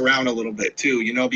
around a little bit too, you know.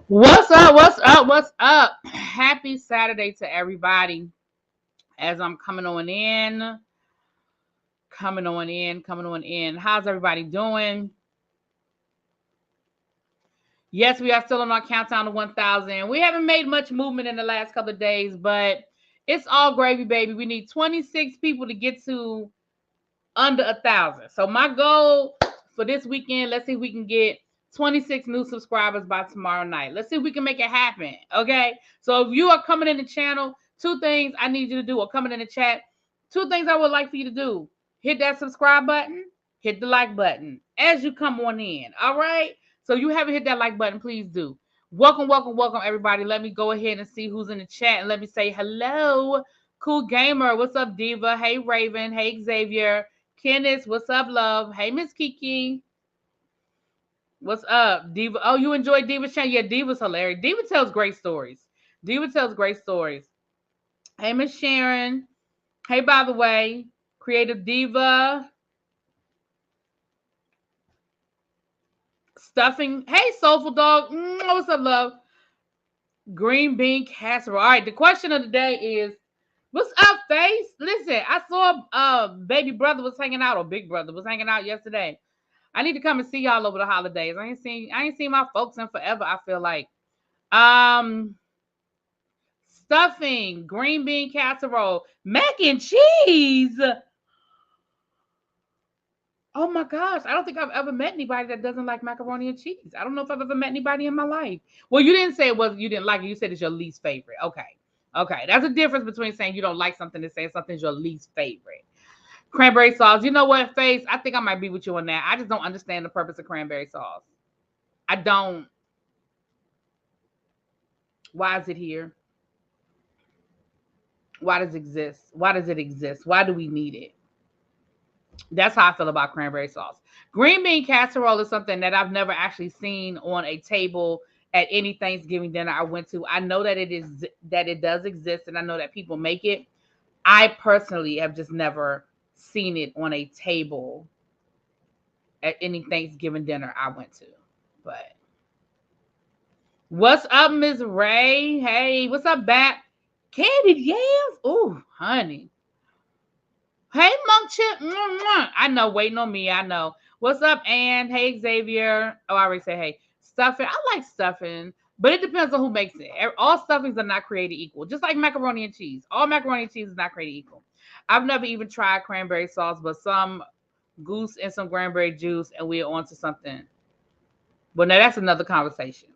What's up? What's up? What's up? Happy Saturday to everybody. As I'm coming on in. How's everybody doing? Yes, we are still on our countdown to 1,000. We haven't made much movement in the last couple of days, but it's all gravy, baby. We need 26 people to get to under 1,000. So my goal for this weekend, let's see if we can get 26 new subscribers by tomorrow night. Let's see if we can make it happen. Okay. So if you are coming in the channel, two things I need you to do, or coming in the chat, two things I would like for you to do. Hit that subscribe button, hit the like button as you come on in. All right. So you haven't hit that like button, please do. Welcome, everybody. Let me go ahead and see who's in the chat, and let me say hello. Cool Gamer. What's up, Diva? Hey, Raven. Hey, Xavier. Kenneth, what's up, love? Hey, Miss Kiki. What's up, Diva? Oh, you enjoyed Diva's channel? Yeah, Diva's hilarious. Diva tells great stories. Hey, Miss Sharon. Hey, by the way, Creative Diva. Stuffing. Hey, Soulful Dog. What's up, love? Green bean casserole. All right, the question of the day is, what's up, Face? Listen, I saw baby brother was hanging out, or big brother was hanging out yesterday. I need to come and see y'all over the holidays. I ain't seen my folks in forever, I feel like. Stuffing, green bean casserole, mac and cheese. Oh my gosh, I don't think I've ever met anybody that doesn't like macaroni and cheese. I don't know if I've ever met anybody in my life. Well, you didn't say you didn't like it. You said it's your least favorite. Okay. That's a difference between saying you don't like something and saying something's your least favorite. Cranberry sauce. You know what, Face? I think I might be with you on that. I just don't understand the purpose of cranberry sauce. I don't. Why is it here? Why does it exist? Why does it exist? Why do we need it? That's how I feel about cranberry sauce. Green bean casserole is something that I've never actually seen on a table at any Thanksgiving dinner I went to. I know that it does exist, and I know that people make it. I personally have just never seen it on a table at any Thanksgiving dinner I went to. But what's up, Miss Ray? Hey, what's up, Bat? Candied yams? Ooh, honey. Hey, Monk Chip. I know, waiting on me. I know. What's up, Ann? Hey, Xavier. Oh, I already said hey. Stuffing. I like stuffing, but it depends on who makes it. All stuffings are not created equal. Just like macaroni and cheese. All macaroni and cheese is not created equal. I've never even tried cranberry sauce, but some goose and some cranberry juice, and we're on to something. But now that's another conversation.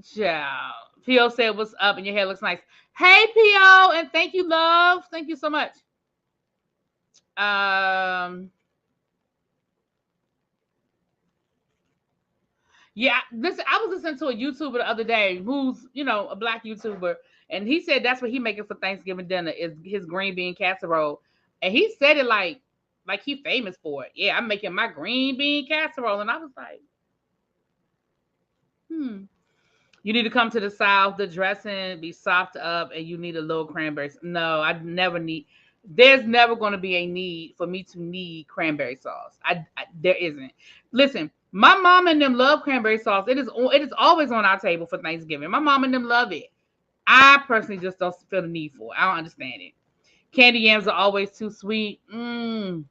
Ciao. P.O. said, what's up? And your hair looks nice. Hey, P.O. And thank you, love. Thank you so much. Yeah, I was listening to a YouTuber the other day who's, a black YouTuber, and he said that's what he making for Thanksgiving dinner is his green bean casserole. And he said it like he famous for it. Yeah, I'm making my green bean casserole. And I was like, You need to come to the South. The dressing be soft up, and you need a little cranberry. No, I never need. There's never going to be a need for me to need cranberry sauce. There isn't. Listen, my mom and them love cranberry sauce. It is always on our table for Thanksgiving. My mom and them love it. I personally just don't feel the need for it. I don't understand it. Candy yams are always too sweet. Hey,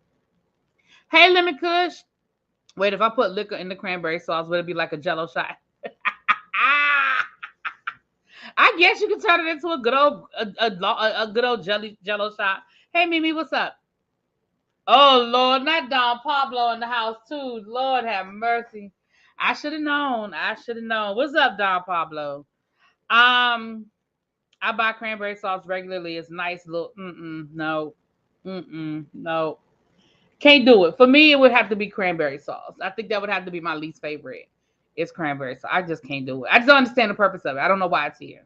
Lemon Kush. Wait, if I put liquor in the cranberry sauce, would it be like a Jello shot? I guess you can turn it into a good old Jello shot. Hey, Mimi, what's up? Oh Lord, not Don Pablo in the house too. Lord have mercy. I should have known. What's up, Don Pablo? I buy cranberry sauce regularly. It's nice little. No. No. Can't do it. For me, it would have to be cranberry sauce. I think that would have to be my least favorite. It's cranberry sauce. I just can't do it. I just don't understand the purpose of it. I don't know why it's here.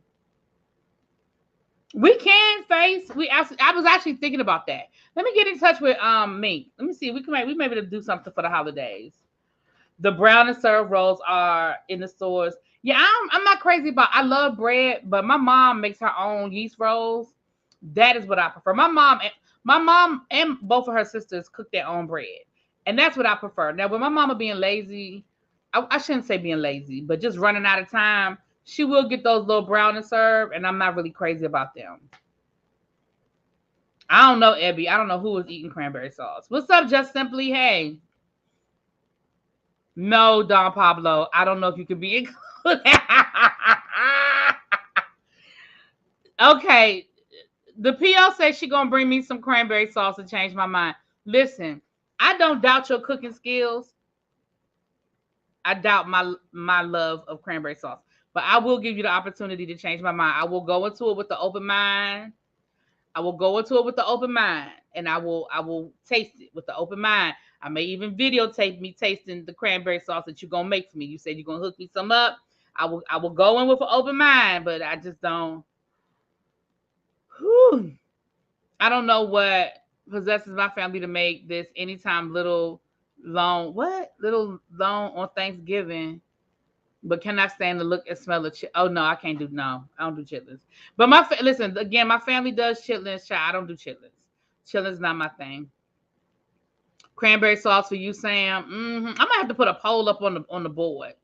We can face. I was actually thinking about that. Let me get in touch with Mink. Let me see. We may be able to do something for the holidays. The brown and syrup rolls are in the stores. Yeah, I'm not crazy about. I love bread, but my mom makes her own yeast rolls. That is what I prefer. My mom and both of her sisters cook their own bread, and that's what I prefer. Now, with my mama being lazy, I shouldn't say being lazy, but just running out of time, she will get those little brown and syrup, and I'm not really crazy about them. I don't know, Ebby. I don't know who is eating cranberry sauce. What's up, Just Simply? Hey. No, Don Pablo. I don't know if you could be included. Okay. The PO says she's going to bring me some cranberry sauce and change my mind. Listen, I don't doubt your cooking skills. I doubt my love of cranberry sauce. But I will give you the opportunity to change my mind. I will go into it with the open mind. And I will taste it with the open mind. I may even videotape me tasting the cranberry sauce that you're gonna make for me. You said you're gonna hook me some up. I will go in with an open mind, but I just don't. I don't know what possesses my family to make this anytime little long on Thanksgiving. But cannot stand the look and smell of Oh no, I can't do no. I don't do chitlins. But listen again. My family does chitlins. I don't do chitlins. Chitlins not my thing. Cranberry sauce for you, Sam. I might have to put a poll up on the board.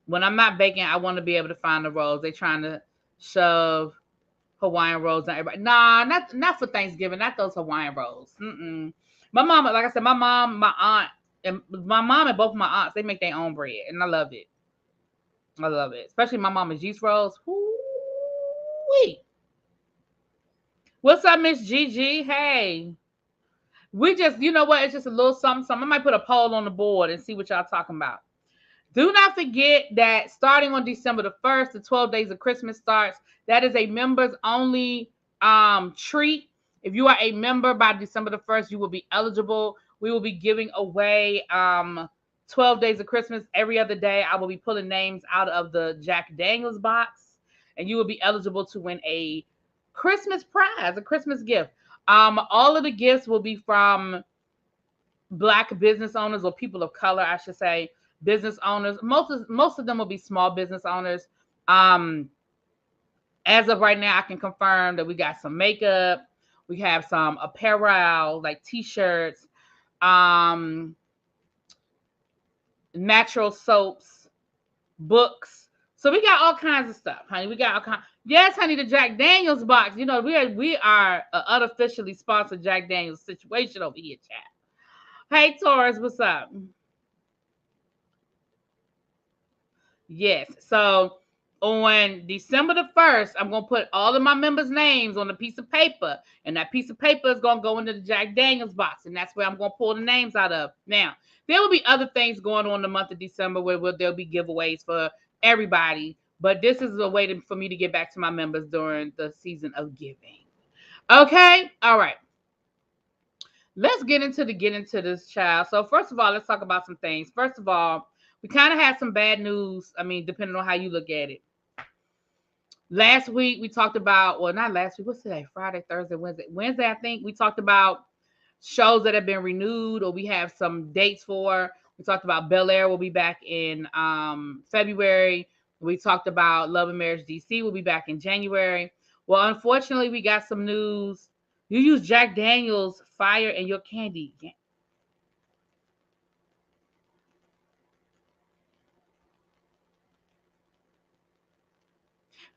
When I'm not baking, I want to be able to find the rolls. They trying to shove Hawaiian rolls on everybody. Nah, not for Thanksgiving. Not those Hawaiian rolls. My mom, like I said, my mom, my aunt. And my mom and both my aunts, they make their own bread, and I love it. Especially my mama's yeast rolls. Woo-wee. What's up, Miss Gigi? Hey. We just, you know what? It's just a little something. I might put a poll on the board and see what y'all talking about. Do not forget that starting on December the 1st, the 12 days of Christmas starts. That is a members only treat. If you are a member by December the 1st, you will be eligible. We will be giving away 12 Days of Christmas, every other day, I will be pulling names out of the Jack Daniels box, and you will be eligible to win a Christmas prize, a Christmas gift. All of the gifts will be from Black business owners, or people of color, I should say, business owners. Most of them will be small business owners. As of right now, I can confirm that we got some makeup, we have some apparel like t-shirts, natural soaps, books. So we got all kinds of stuff, honey. We got all kinds. Yes, honey, the Jack Daniels box. You know, we are unofficially sponsored Jack Daniels situation over here, chat. Hey, Taurus, what's up? Yes. So on December the 1st, I'm going to put all of my members' names on a piece of paper, and that piece of paper is going to go into the Jack Daniels box, and that's where I'm going to pull the names out of. Now, there will be other things going on in the month of December where there'll be giveaways for everybody, but this is a way for me to get back to my members during the season of giving. Okay? All right. Let's get into this, child. So first of all, let's talk about some things. First of all, we kind of had some bad news. I mean, depending on how you look at it. Last week we talked about, well, not last week. What's today? Friday, Thursday, Wednesday. Wednesday, I think we talked about shows that have been renewed, or we have some dates for. We talked about Bel Air will be back in February. We talked about Love and Marriage DC will be back in January. Well, unfortunately, we got some news. You use Jack Daniels fire in your candy.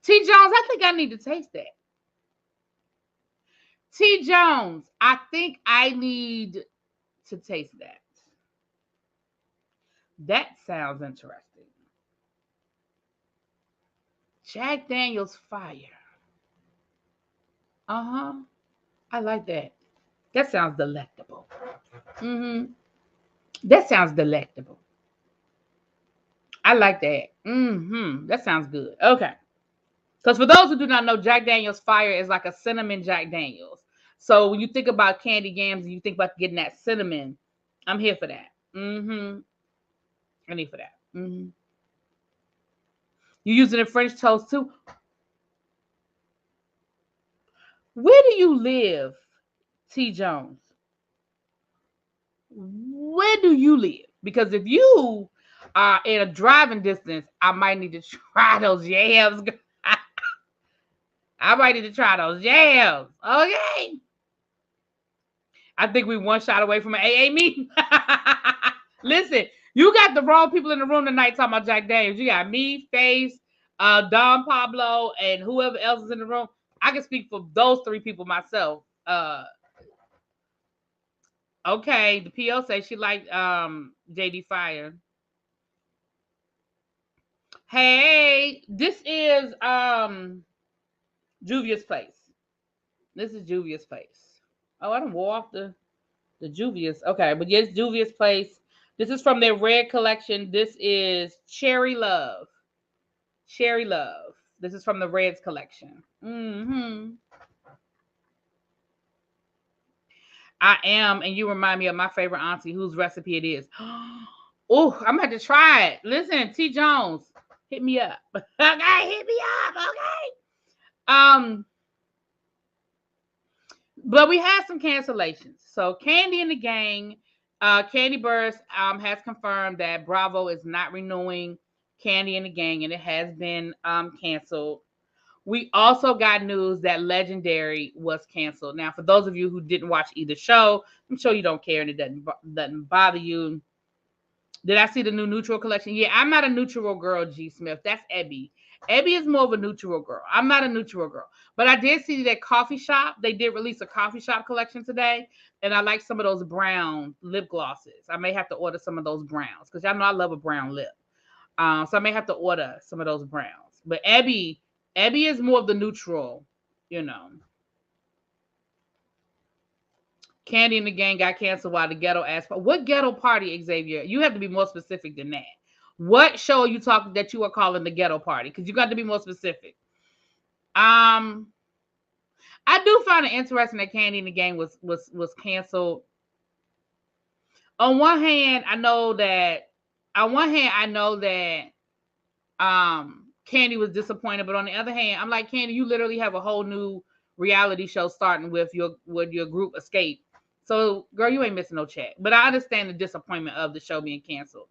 T. Jones, I think I need to taste that. T. Jones, I think I need to taste that. That sounds interesting. Jack Daniels fire. Uh-huh. I like that. That sounds delectable. That sounds delectable. I like that. That sounds good. Okay. Because for those who do not know, Jack Daniels fire is like a cinnamon Jack Daniels. So when you think about candy yams and you think about getting that cinnamon, I'm here for that. I need for that. You use it in French toast too? Where do you live, T. Jones? Where do you live? Because if you are in a driving distance, I might need to try those yams. I might need to try those yams. Okay. I think we one shot away from an AA meeting. Listen, you got the wrong people in the room tonight talking about Jack Daniels. You got me, Face, Don Pablo, and whoever else is in the room. I can speak for those three people myself. Okay, the PO says she liked JD Fire. Hey, this is Juvia's place. This is Juvia's place. Oh, I don't wore off the Juvia's. Okay, but yes, Juvia's place. This is from their red collection. This is Cherry Love. Cherry Love. This is from the Reds collection. I am, and you remind me of my favorite auntie, whose recipe it is. Oh, I'm about to try it. Listen, T. Jones, hit me up. Okay, hit me up. Okay. But we had some cancellations. So Candy and the gang, Candy Burst has confirmed that Bravo is not renewing Candy and the gang, and it has been canceled. We also got news that Legendary was canceled. Now, for those of you who didn't watch either show, I'm sure you don't care and it doesn't bother you. Did I see the new neutral collection? Yeah, I'm not a neutral girl, G. Smith. That's Ebby. Ebby is more of a neutral girl. I'm not a neutral girl. But I did see that Coffee Shop. They did release a Coffee Shop collection today. And I like some of those brown lip glosses. I may have to order some of those browns because y'all know I love a brown lip. So I may have to order some of those browns. But Ebby is more of the neutral, you know. Candy and the gang got canceled while the ghetto asked for. What ghetto party, Xavier? You have to be more specific than that. What show are you talking that you are calling the ghetto party? Because you got to be more specific. I do find it interesting that Candy and the gang was canceled. On one hand, I know that on one hand, I know that Candy was disappointed, but on the other hand, I'm like, Candy, you literally have a whole new reality show starting with your group Escape. So, girl, you ain't missing no check. But I understand the disappointment of the show being canceled.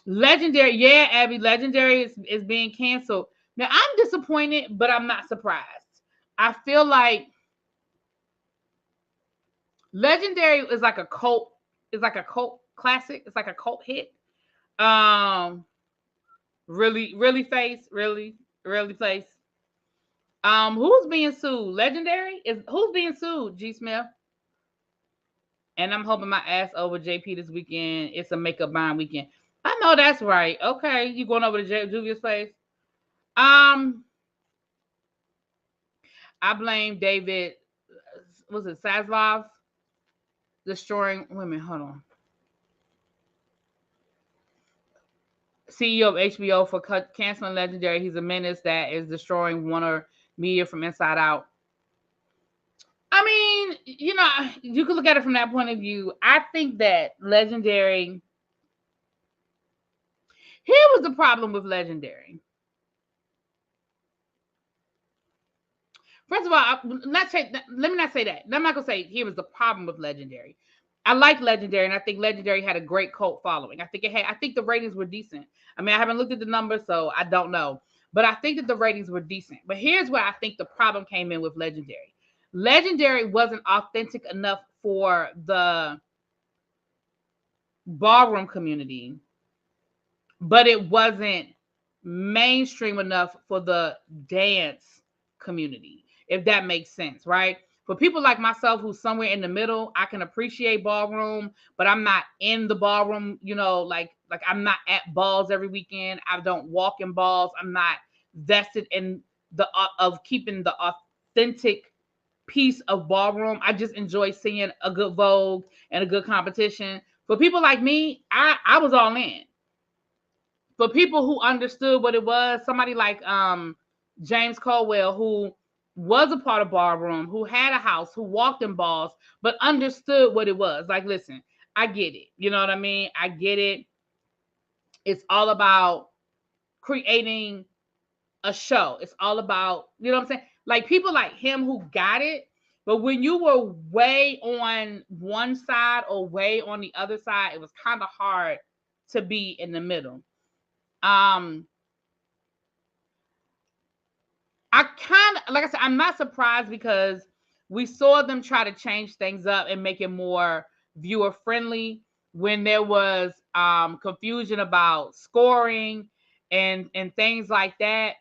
Legendary, yeah, Abby, Legendary is being canceled. Now, I'm disappointed, but I'm not surprised. I feel like Legendary is like a cult, classic. It's like a cult hit. Um, really face, really face. Who's being sued? Legendary is who's being sued? G Smith. And I'm hoping my ass over JP this weekend. It's a makeup buying weekend. I know that's right. Okay, you going over to Juvia's place? I blame David. Was it Zaslav destroying women? Hold on. CEO of HBO for canceling Legendary. He's a menace that is destroying Warner Media from inside out. I mean, you could look at it from that point of view. I think that Legendary. Here was the problem with Legendary. First of all, let me not say that. I'm not gonna say here was the problem with Legendary. I like Legendary, and I think Legendary had a great cult following. I think the ratings were decent. I mean, I haven't looked at the numbers, so I don't know. But I think that the ratings were decent. But here's where I think the problem came in with Legendary. Legendary wasn't authentic enough for the ballroom community, but it wasn't mainstream enough for the dance community, if that makes sense, right? For people like myself who's somewhere in the middle, I can appreciate ballroom, but I'm not in the ballroom, like I'm not at balls every weekend. I don't walk in balls. I'm not vested in the of keeping the authentic piece of ballroom. I just enjoy seeing a good Vogue and a good competition. For people like me, I was all in. For people who understood what it was, somebody like James Caldwell, who was a part of ballroom, who had a house, who walked in balls, but understood what it was. Like, listen, I get it. You know what I mean? I get it. It's all about creating a show. It's all about, you know what I'm saying? Like people like him who got it, but when you were way on one side or way on the other side, it was kind of hard to be in the middle. I kind of, like I said, I'm not surprised because we saw them try to change things up and make it more viewer friendly when there was confusion about scoring and things like that.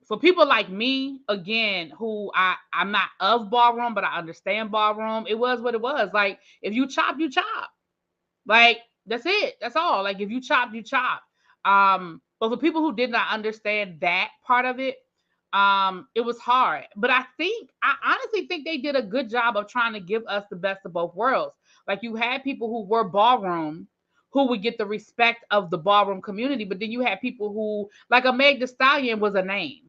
For people like me, again, who I'm not of ballroom, but I understand ballroom, it was what it was. Like, if you chop, you chop. Like, that's it. That's all. Like, if you chop, you chop. But for people who did not understand that part of it, it was hard. But I honestly think they did a good job of trying to give us the best of both worlds. Like, you had people who were ballroom who would get the respect of the ballroom community, but then you had people who, like a Meg Thee Stallion was a name.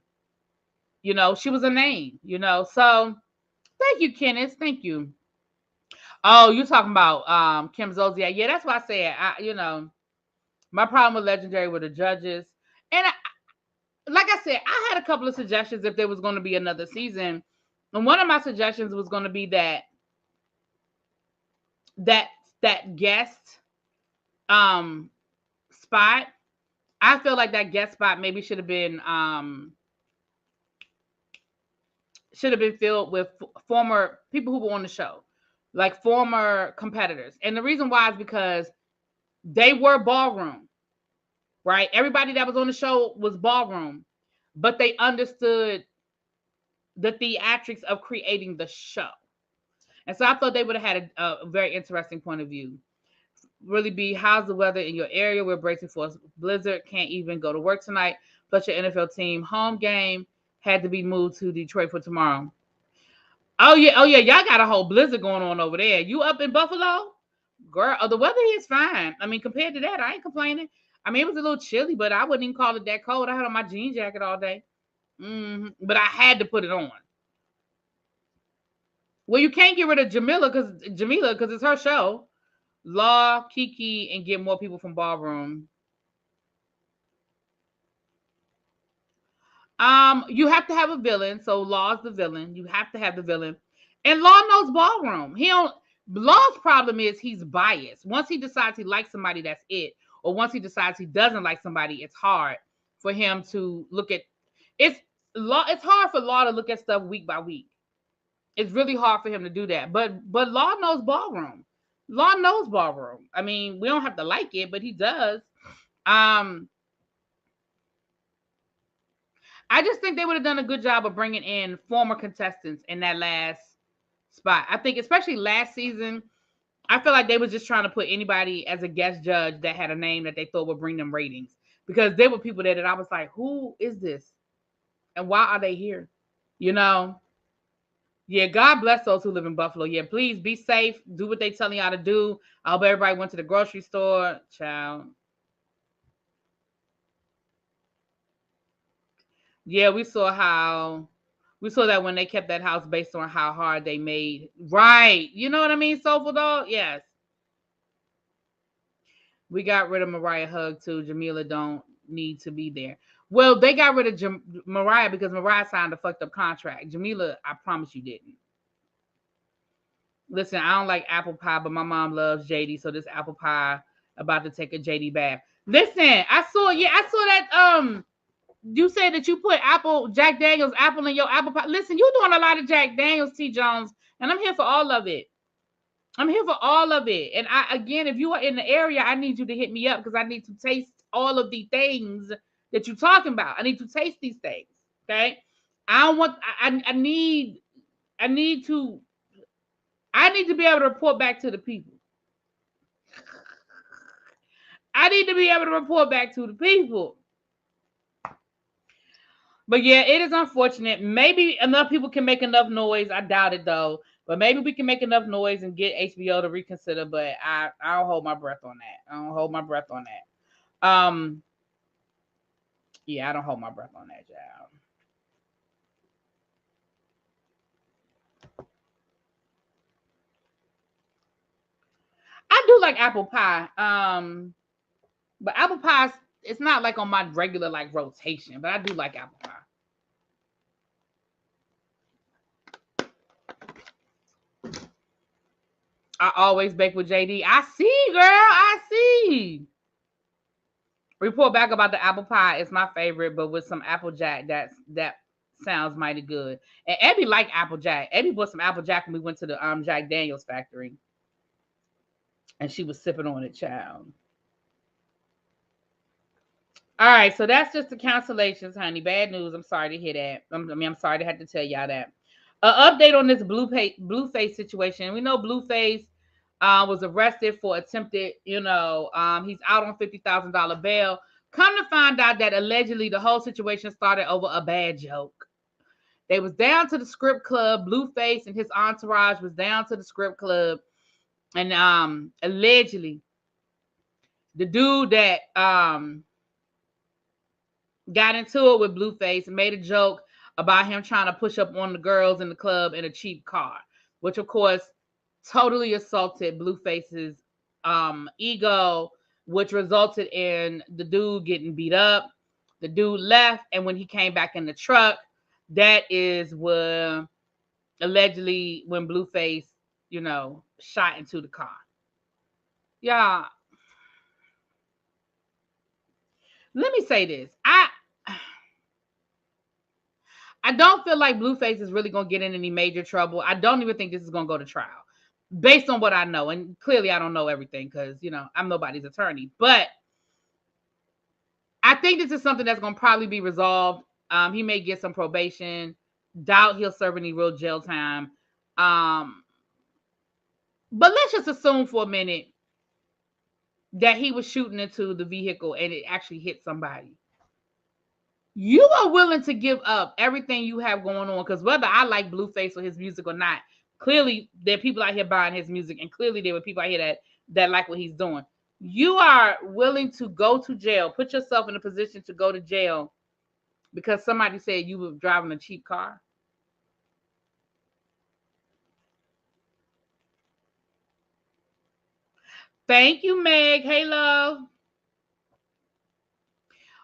She was a name, So thank you, Kenneth. Thank you. Oh, you're talking about Kim Zolciak. Yeah, that's why I said, my problem with Legendary were the judges. And like I said, I had a couple of suggestions if there was going to be another season. And one of my suggestions was going to be that guest spot. I feel like that guest spot maybe should have been filled with former people who were on the show, like former competitors. And the reason why is because they were ballroom, right? Everybody that was on the show was ballroom, but they understood the theatrics of creating the show. And so I thought they would have had a very interesting point of view. Really be, how's the weather in your area? We're bracing for a blizzard. Can't even go to work tonight. Plus your NFL team home game had to be moved to Detroit for tomorrow. Oh yeah. Y'all got a whole blizzard going on over there. You up in Buffalo? Girl, the weather here is fine. I mean, compared to that, I ain't complaining. I mean, it was a little chilly, but I wouldn't even call it that cold. I had on my jean jacket all day. But I had to put it on. Well, you can't get rid of Jamila because it's her show. Law, Kiki, and get more people from Ballroom. You have to have a villain. So Law's the villain. You have to have the villain. And Law knows Ballroom. He don't. Law's problem is he's biased. Once he decides he likes somebody, that's it. Or once he decides he doesn't like somebody, it's hard for him to look at. It's Law. It's hard for Law to look at stuff week by week. It's really hard for him to do that. But Law knows Ballroom. Law knows Ballroom. I mean, we don't have to like it, but he does. Um, I just think they would have done a good job of bringing in former contestants in that last spot. I think, especially last season, I feel like they were just trying to put anybody as a guest judge that had a name that they thought would bring them ratings. Because there were people there that I was like, who is this? And why are they here? You know? Yeah, God bless those who live in Buffalo. Yeah, please be safe. Do what they telling y'all to do. I hope everybody went to the grocery store. Child. Yeah, we saw that when they kept that house based on how hard they made. Right. You know what I mean, Soulful Dog? Yes. We got rid of Mariah Hug too. Jamila don't need to be there. Well, they got rid of Mariah because Mariah signed a fucked up contract. Jamila, I promise you didn't. Listen, I don't like apple pie, but my mom loves JD, so this apple pie about to take a JD bath. Listen, I saw that you said that you put Jack Daniels apple in your apple pie. Listen, you doing a lot of Jack Daniels, T. Jones, and I'm here for all of it. I'm here for all of it. And again, if you are in the area, I need you to hit me up because I need to taste all of the things that you're talking about. I need to taste these things. Okay. I don't want, I need to, I need to be able to report back to the people. I need to be able to report back to the people. But yeah, it is unfortunate. Maybe enough people can make enough noise. I doubt it though. But maybe we can make enough noise and get HBO to reconsider. But I don't hold my breath on that. I don't hold my breath on that. Yeah, I don't hold my breath on that, child. I do like apple pie. But apple pie, it's not like on my regular like rotation. But I do like apple pie. I always bake with JD. I see, girl. I see. Report back about the apple pie. It's my favorite, but with some apple jack, that sounds mighty good. And Abby liked apple jack. Abby bought some apple jack when we went to the Jack Daniels factory, and she was sipping on it, child. All right, so that's just the cancellations, honey. Bad news. I'm sorry to hear that. I'm sorry to have to tell y'all that. Update on this Blueface situation. We know Blueface was arrested for attempted, he's out on $50,000 bail. Come to find out that allegedly the whole situation started over a bad joke. They was down to the script club. Blueface and his entourage was down to the script club, and allegedly the dude that got into it with Blueface and made a joke about him trying to push up on the girls in the club in a cheap car, which of course totally assaulted Blueface's ego, which resulted in the dude getting beat up. The dude left, and when he came back in the truck, that is when allegedly when Blueface, shot into the car. Yeah. Let me say this. I don't feel like Blueface is really going to get in any major trouble. I don't even think this is going to go to trial based on what I know. And clearly I don't know everything because, I'm nobody's attorney. But I think this is something that's going to probably be resolved. He may get some probation. Doubt he'll serve any real jail time. But let's just assume for a minute that he was shooting into the vehicle and it actually hit somebody. You are willing to give up everything you have going on, because whether I like Blueface or his music or not, clearly there are people out here buying his music, and clearly there were people out here that like what he's doing. You are willing to go to jail, put yourself in a position to go to jail because somebody said you were driving a cheap car. Thank you, Meg. Hey, love.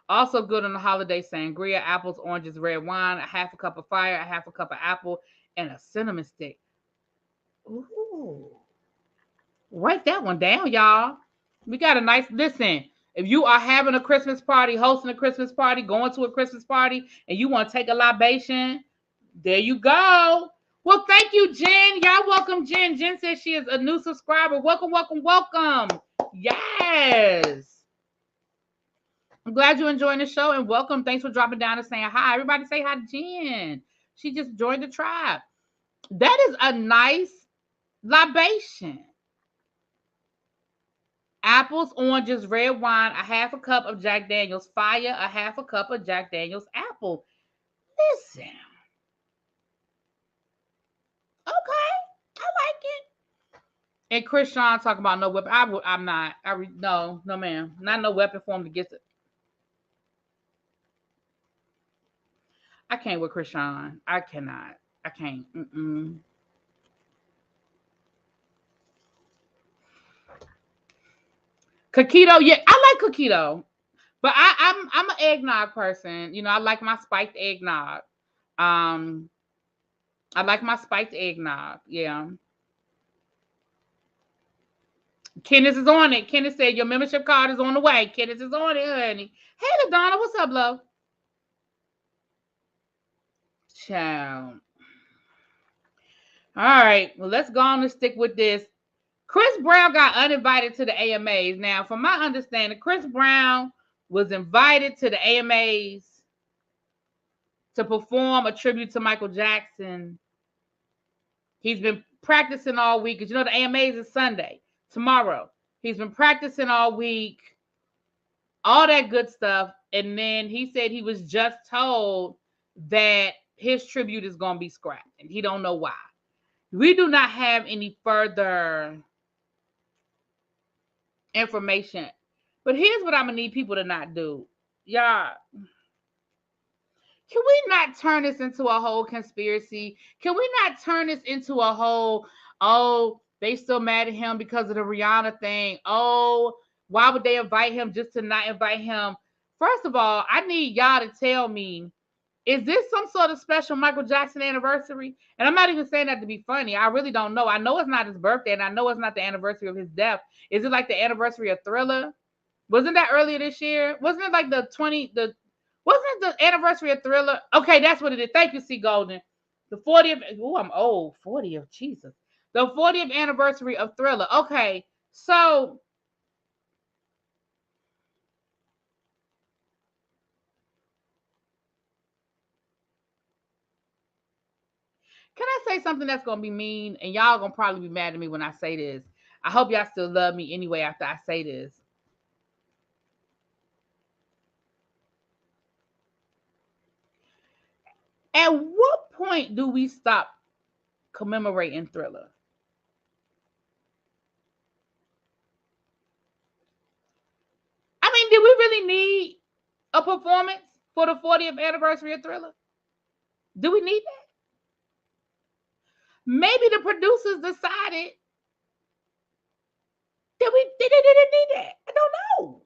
Also good on the holiday: sangria, apples, oranges, red wine, a half a cup of fire, a half a cup of apple, and a cinnamon stick. Ooh. Write that one down, y'all. We got a nice listen. If you are having a Christmas party, hosting a Christmas party, going to a Christmas party, and you want to take a libation, there you go. Well, thank you, Jen. Y'all welcome Jen. Jen says she is a new subscriber. Welcome, welcome, welcome. Yes. I'm glad you're enjoying the show and welcome. Thanks for dropping down and saying hi. Everybody say hi to Jen. She just joined the tribe. That is a nice libation. Apples, oranges, red wine, a half a cup of Jack Daniels fire, a half a cup of Jack Daniels apple. Listen. Okay. I like it. And Chris Sean talking about no weapon. I'm not. No, ma'am. Not no weapon for him to get it. I can't with Chris Sean. I cannot. I can't. Coquito, yeah, I like Coquito, but I'm an eggnog person. You know, I like my spiked eggnog. I like my spiked eggnog. Yeah. Kenneth is on it. Kenneth said your membership card is on the way. Kenneth is on it, honey. Hey, LaDonna, what's up, love? Ciao. All right, well, let's go on and stick with this. Chris Brown got uninvited to the AMAs. Now, from my understanding, Chris Brown was invited to the AMAs to perform a tribute to Michael Jackson. He's been practicing all week because you know the AMAs is Sunday, tomorrow. He's been practicing all week, all that good stuff. And then he said he was just told that his tribute is going to be scrapped and he don't know why. We do not have any further information. But here's what I'm going to need people to not do. Y'all, can we not turn this into a whole conspiracy? Can we not turn this into a whole, oh, they still mad at him because of the Rihanna thing. Oh, why would they invite him just to not invite him? First of all, I need y'all to tell me, is this some sort of special Michael Jackson anniversary? And I'm not even saying that to be funny. I really don't know. I know it's not his birthday, and I know it's not the anniversary of his death. Is it like the anniversary of Thriller? Wasn't that earlier this year? Wasn't it like wasn't it the anniversary of Thriller? Okay, that's what it is. Thank you, C. Golden. The 40th. Oh, I'm old. 40th. Jesus. The 40th anniversary of Thriller. Okay, so can I say something that's gonna be mean? And y'all gonna probably be mad at me when I say this. I hope y'all still love me anyway after I say this. At what point do we stop commemorating Thriller? I mean, did we really need a performance for the 40th anniversary of Thriller? Do we need that? Maybe the producers decided that they didn't need that. I don't know.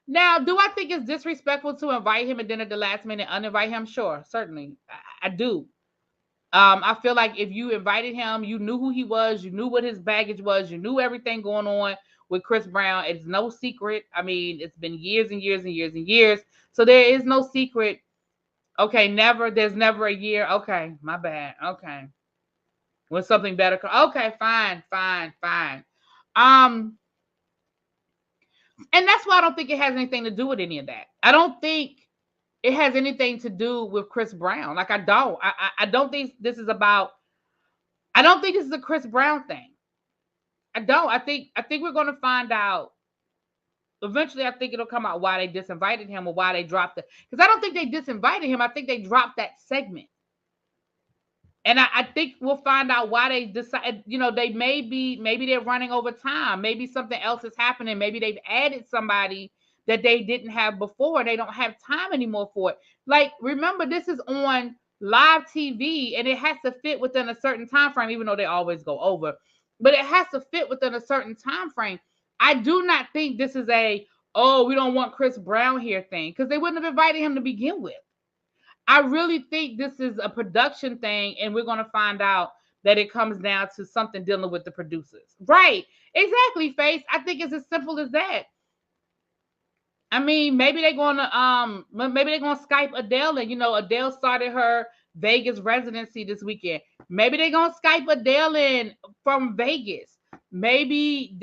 Now, do I think it's disrespectful to invite him and then at the last minute uninvite him? Sure, certainly. I do. I feel like if you invited him, you knew who he was, you knew what his baggage was, you knew everything going on with Chris Brown. It's no secret. I mean, it's been years and years and years and years. So there is no secret. Okay, there's never a year. Okay, my bad. Okay. When something better comes. Okay, fine. And that's why I don't think it has anything to do with any of that. I don't think it has anything to do with Chris Brown. Like I don't think this is about. I don't think this is a Chris Brown thing. I don't. I think we're going to find out. Eventually, I think it'll come out why they disinvited him or why they dropped it. Because I don't think they disinvited him. I think they dropped that segment. And I think we'll find out why they decide. You know, maybe they're running over time. Maybe something else is happening. Maybe they've added somebody that they didn't have before. They don't have time anymore for it. Like, remember, this is on live TV, and it has to fit within a certain time frame, even though they always go over. but it has to fit within a certain time frame. I do not think this is we don't want Chris Brown here thing, because they wouldn't have invited him to begin with. I really think this is a production thing, and we're going to find out that it comes down to something dealing with the producers. Right. Exactly, Face. I think it's as simple as that. I mean, maybe they're gonna Skype Adele, and Adele started her Vegas residency this weekend. Maybe they're gonna Skype Adele in from Vegas. Maybe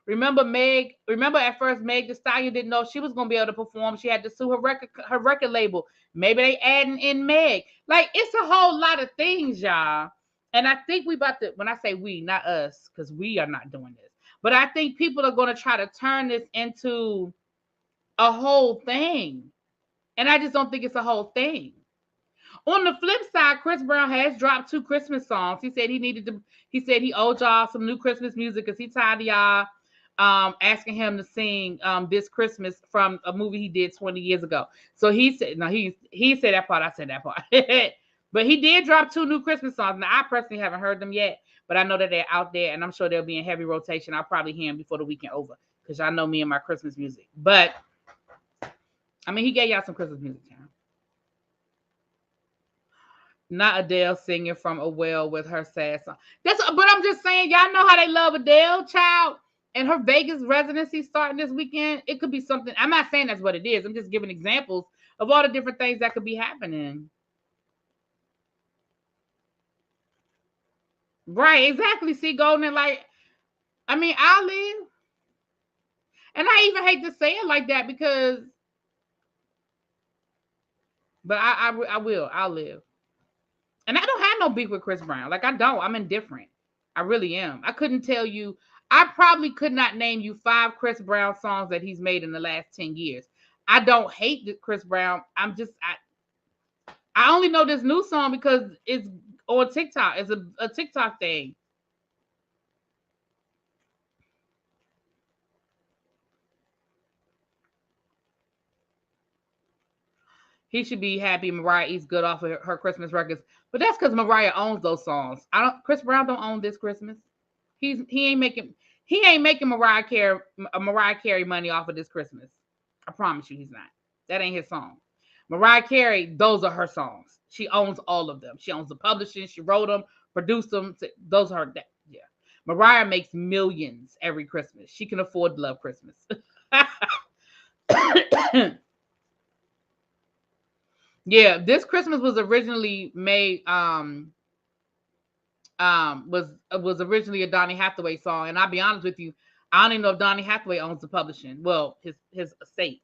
remember Meg? Remember at first Meg Thee Stallion didn't know she was gonna be able to perform. She had to sue her record label. Maybe they adding in Meg. Like, it's a whole lot of things, y'all. And I think we about to, when I say we, not us, because we are not doing this. But I think people are gonna try to turn this into a whole thing. And I just don't think it's a whole thing. On the flip side, Chris Brown has dropped 2 Christmas songs. He said he owed y'all some new Christmas music because he tired of y'all asking him to sing This Christmas from a movie he did 20 years ago. So he said, no, he said that part, I said that part. But he did drop 2 new Christmas songs. Now, I personally haven't heard them yet, but I know that they're out there, and I'm sure they'll be in heavy rotation. I'll probably hear them before the weekend over, because y'all know me and my Christmas music. But I mean, he gave y'all some Christmas music, y'all. Not Adele singing from a well with her sad song. But I'm just saying, y'all know how they love Adele, child, and her Vegas residency starting this weekend. It could be something. I'm not saying that's what it is. I'm just giving examples of all the different things that could be happening. Right, exactly. See, Golden, like, I mean, I'll live. And I even hate to say it like that because, but I will. I'll live. And I don't have no beef with Chris Brown. Like, I don't. I'm indifferent. I really am. I couldn't tell you. I probably could not name you 5 Chris Brown songs that he's made in the last 10 years. I don't hate Chris Brown. I only know this new song because it's on TikTok. It's a TikTok thing. He should be happy Mariah eats good off of her Christmas records. But that's because Mariah owns those songs. Chris Brown don't own This Christmas. He ain't making Mariah Carey money off of This Christmas. I promise you he's not. That ain't his song. Mariah Carey, those are her songs. She owns all of them. She owns the publishing. She wrote them, produced them. Those are her. Yeah. Mariah makes millions every Christmas. She can afford to love Christmas. Yeah, This Christmas was originally made was originally a Donny Hathaway song, and I'll be honest with you, I don't even know if Donny Hathaway owns the publishing. Well, his estate.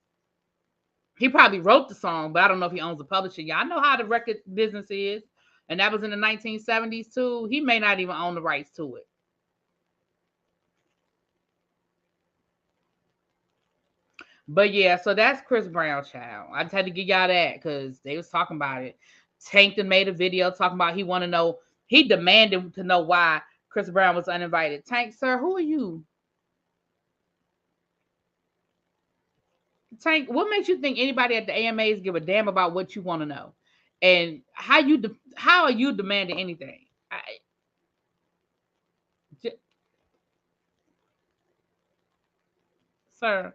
He probably wrote the song, but I don't know if he owns the publishing. Yeah, I know how the record business is, and that was in the 1970s too. He may not even own the rights to it. But yeah, so that's Chris Brown, child. I just had to give y'all that because they was talking about it. Tankton made a video talking about he demanded to know why Chris Brown was uninvited. Tank, sir, who are you? Tank, what makes you think anybody at the AMAs give a damn about what you want to know? And how are you demanding anything? Sir.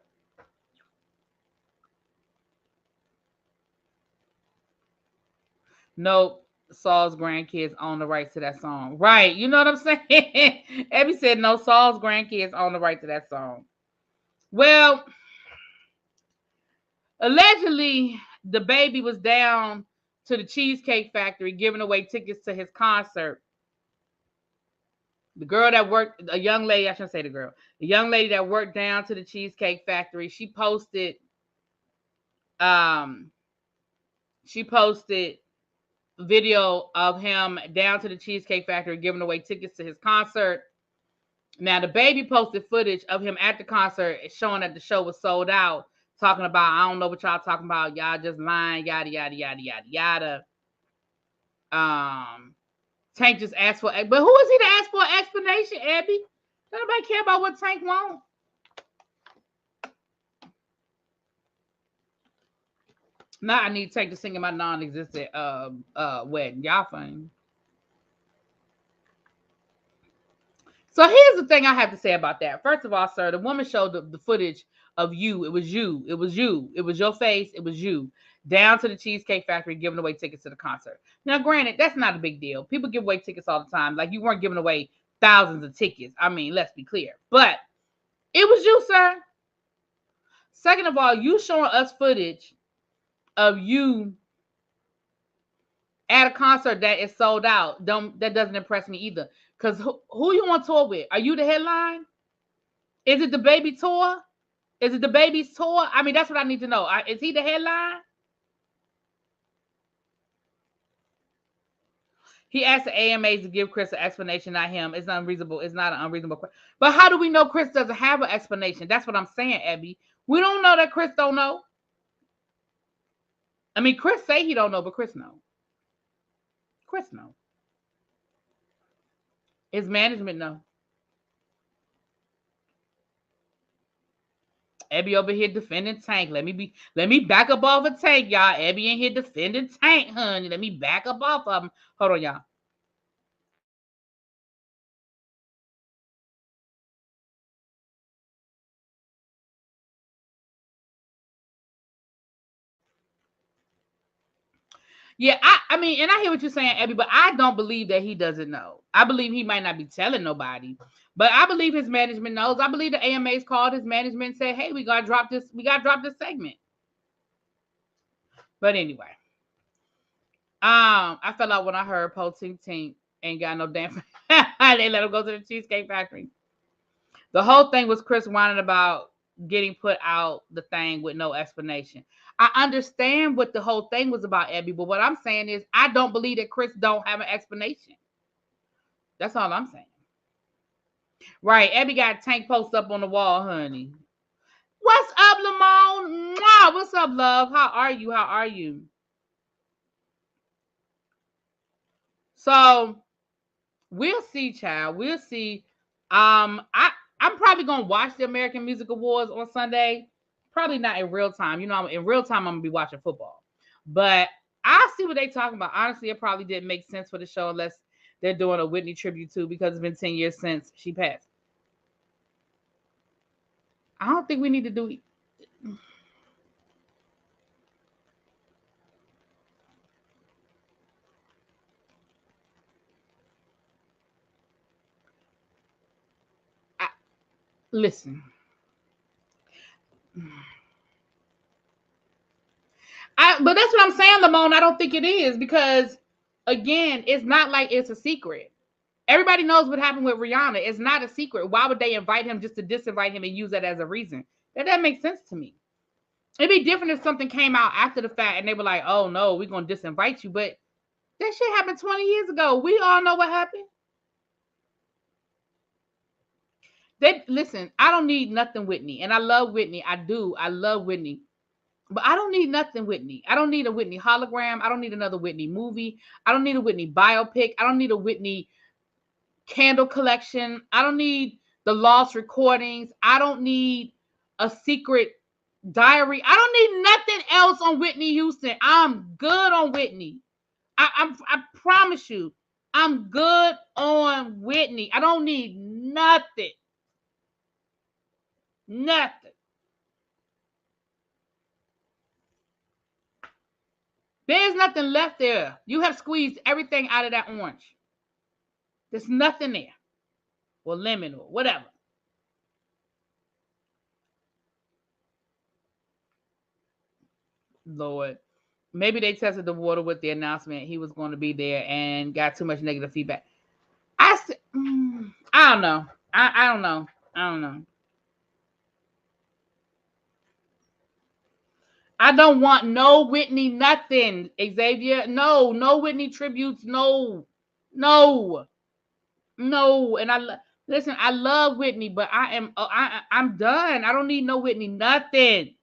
Nope. Saul's grandkids own the rights to that song. Right. You know what I'm saying? Abby said no, Saul's grandkids own the right to that song. Well, allegedly, the baby was down to the Cheesecake Factory giving away tickets to his concert. The girl that worked, a young lady, I shouldn't say the young lady that worked down to the Cheesecake Factory, she posted um video of him down to the Cheesecake Factory giving away tickets to his concert. Now, the baby posted footage of him at the concert showing that the show was sold out, talking about, I don't know what y'all talking about. Y'all just lying, yada, yada, yada, yada, yada. Tank just asked for, but who is he to ask for an explanation, Abby? Nobody care about what Tank wants. Now I need Tank to sing in my non-existent wedding. Y'all funny. So here's the thing I have to say about that. First of all, sir, the woman showed the footage of you. It was you. It was you. It was your face. It was you. Down to the Cheesecake Factory giving away tickets to the concert. Now, granted, that's not a big deal. People give away tickets all the time. Like, you weren't giving away thousands of tickets. I mean, let's be clear. But it was you, sir. Second of all, you showing us footage of you at a concert that is sold out. That doesn't impress me either. Because who you on tour with? Are you the headline? Is it the baby tour? Is it the baby's tour? I mean, that's what I need to know. Is he the headline? He asked the AMAs to give Chris an explanation, not him. It's unreasonable. It's not an unreasonable question. But how do we know Chris doesn't have an explanation? That's what I'm saying, Abby. We don't know that Chris don't know. I mean, Chris say he don't know, but Chris know. Chris know. His management know. Abby over here defending Tank. Let me back up off of Tank, y'all. Abby in here defending Tank, honey. Let me back up off of him. Hold on, y'all. Yeah, I mean, and I hear what you're saying, Abby, but I don't believe that he doesn't know. I believe he might not be telling nobody, but I believe his management knows. I believe the AMAs called his management and said, "Hey, we gotta drop this. We gotta drop this segment." But anyway, I fell out when I heard Po Tink Tink ain't got no damn. They let him go to the Cheesecake Factory. The whole thing was Chris whining about getting put out the thing with no explanation. I understand what the whole thing was about, Abby, but what I'm saying is I don't believe that Chris don't have an explanation. That's all I'm saying. Right. Abby got Tank post up on the wall, honey. What's up, Lamone? Mwah! What's up, love? How are you? How are you? So we'll see, child. We'll see. I'm probably gonna watch the American Music Awards on Sunday. Probably not in real time. You know, in real time I'm gonna be watching football. But I'll see what they talking about. Honestly, it probably didn't make sense for the show unless they're doing a Whitney tribute too, because it's been 10 years since she passed. I don't think we need to do. Listen. But that's what I'm saying, Lamone. I don't think it is because, again, it's not like it's a secret. Everybody knows what happened with Rihanna. It's not a secret. Why would they invite him just to disinvite him and use that as a reason? That makes sense to me. It'd be different if something came out after the fact and they were like, "Oh no, we're gonna disinvite you." But that shit happened 20 years ago. We all know what happened. They listen. I don't need nothing Whitney, and I love Whitney. I do. I love Whitney. But I don't need nothing Whitney. I don't need a Whitney hologram. I don't need another Whitney movie. I don't need a Whitney biopic. I don't need a Whitney candle collection. I don't need the lost recordings. I don't need a secret diary. I don't need nothing else on Whitney Houston. I'm good on Whitney. I promise you, I'm good on Whitney. I don't need nothing. Nothing. There's nothing left there. You have squeezed everything out of that orange. There's nothing there. Or lemon or whatever. Lord. Maybe they tested the water with the announcement he was going to be there and got too much negative feedback. I don't know. I don't know. I don't know. I don't want no Whitney nothing, Xavier. No Whitney tributes. No. And listen. I love Whitney, but I'm done. I don't need no Whitney nothing.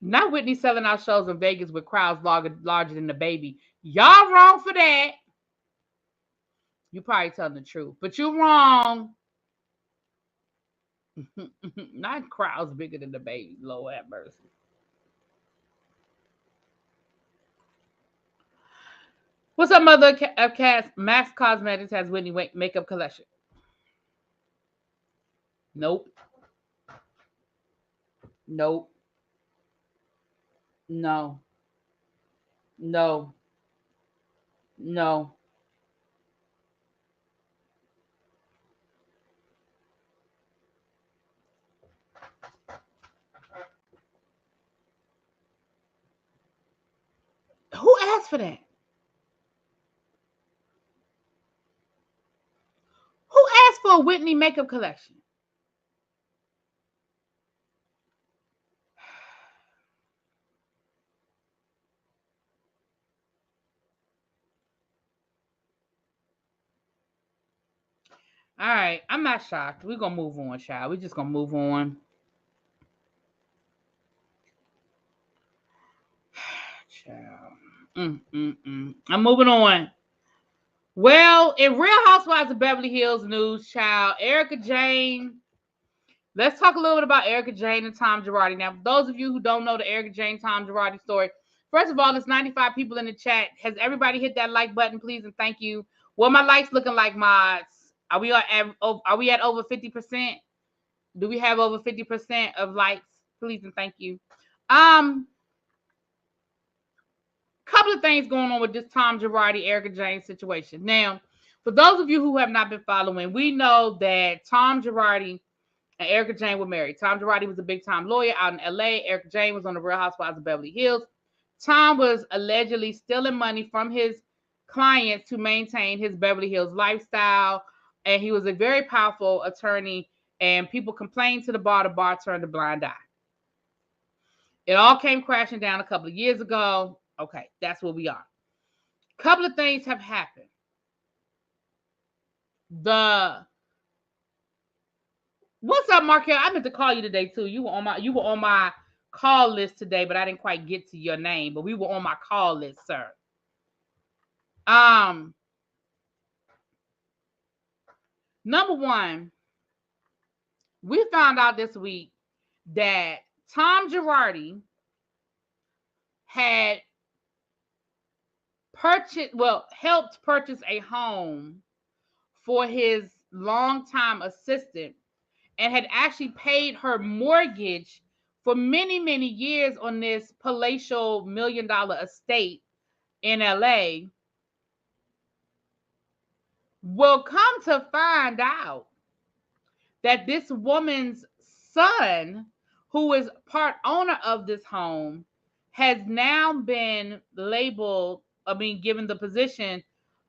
Not Whitney selling out shows in Vegas with crowds larger than the baby. Y'all wrong for that. You probably telling the truth, but you're wrong. Not crowds bigger than the baby. Lord have mercy. What's up, mother of cast? Max Cosmetics has Whitney makeup collection. Nope. Nope. No. No. No. Who asked for that? Who asked for a Whitney makeup collection? All right, I'm not shocked. We're gonna move on, child. We're just gonna move on. Child. I'm moving on. Well, in Real Housewives of Beverly Hills news, child, Erika Jayne. Let's talk a little bit about Erika Jayne and Tom Girardi. Now, for those of you who don't know the Erika Jayne Tom Girardi story, first of all, there's 95 people in the chat. Has everybody hit that like button, please, and thank you. What my likes looking like, mods? Are we at over 50%? Do we have over 50% of likes? Please and thank you. Couple of things going on with this Tom Girardi, Erika Jayne situation. Now, for those of you who have not been following, we know that Tom Girardi and Erika Jayne were married. Tom Girardi was a big-time lawyer out in LA. Erika Jayne was on the Real Housewives of Beverly Hills. Tom was allegedly stealing money from his clients to maintain his Beverly Hills lifestyle, and he was a very powerful attorney, and people complained to the bar turned a blind eye. It all came crashing down a couple of years ago. Okay, that's where we are. A couple of things have happened. What's up, Markel? I meant to call you today too. You were on my call list today, but I didn't quite get to your name. But we were on my call list, sir. Number one, we found out this week that Tom Girardi had helped purchase a home for his longtime assistant and had actually paid her mortgage for many, many years on this palatial $1 million estate in LA. Well, come to find out that this woman's son, who is part owner of this home, has now been given the position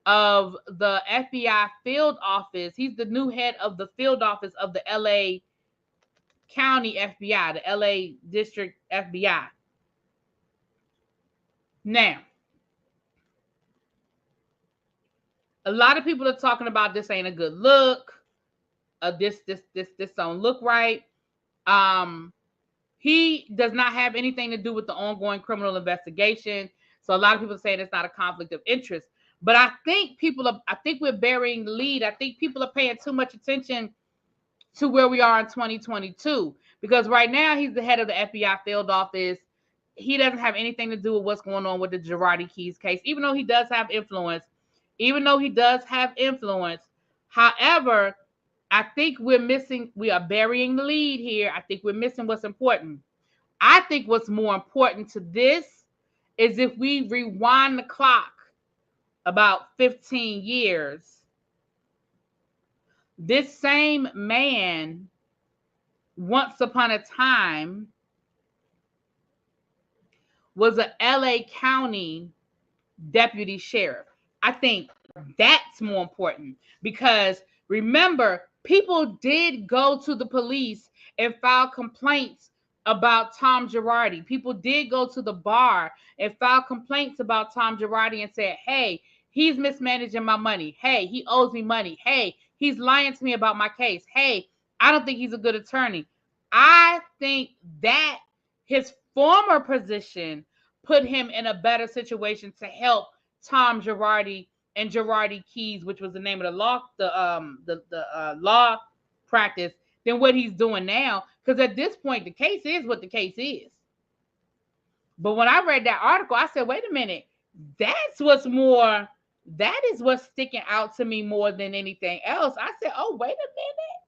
of the FBI field office. He's the new head of the field office of the LA County FBI, the LA District FBI. Now, a lot of people are talking about this ain't a good look. This don't look right. He does not have anything to do with the ongoing criminal investigation. So a lot of people say it's not a conflict of interest. But I think we're burying the lead. I think people are paying too much attention to where we are in 2022. Because right now he's the head of the FBI field office. He doesn't have anything to do with what's going on with the Girardi Keys case, even though he does have influence. However, I think we are burying the lead here. I think we're missing what's important. I think what's more important to this is if we rewind the clock about 15 years, this same man, once upon a time, was a LA County deputy sheriff. I think that's more important because remember, people did go to the police and file complaints about Tom Girardi. People did go to the bar and file complaints about Tom Girardi and said, hey, he's mismanaging my money. Hey, he owes me money. Hey, he's lying to me about my case. Hey, I don't think he's a good attorney. I think that his former position put him in a better situation to help Tom Girardi and Girardi Keys, which was the name of the law practice, than what he's doing now. Because at this point, the case is what the case is. But when I read that article, I said, wait a minute, that's what's more That is what's sticking out to me more than anything else. I said, oh, wait a minute.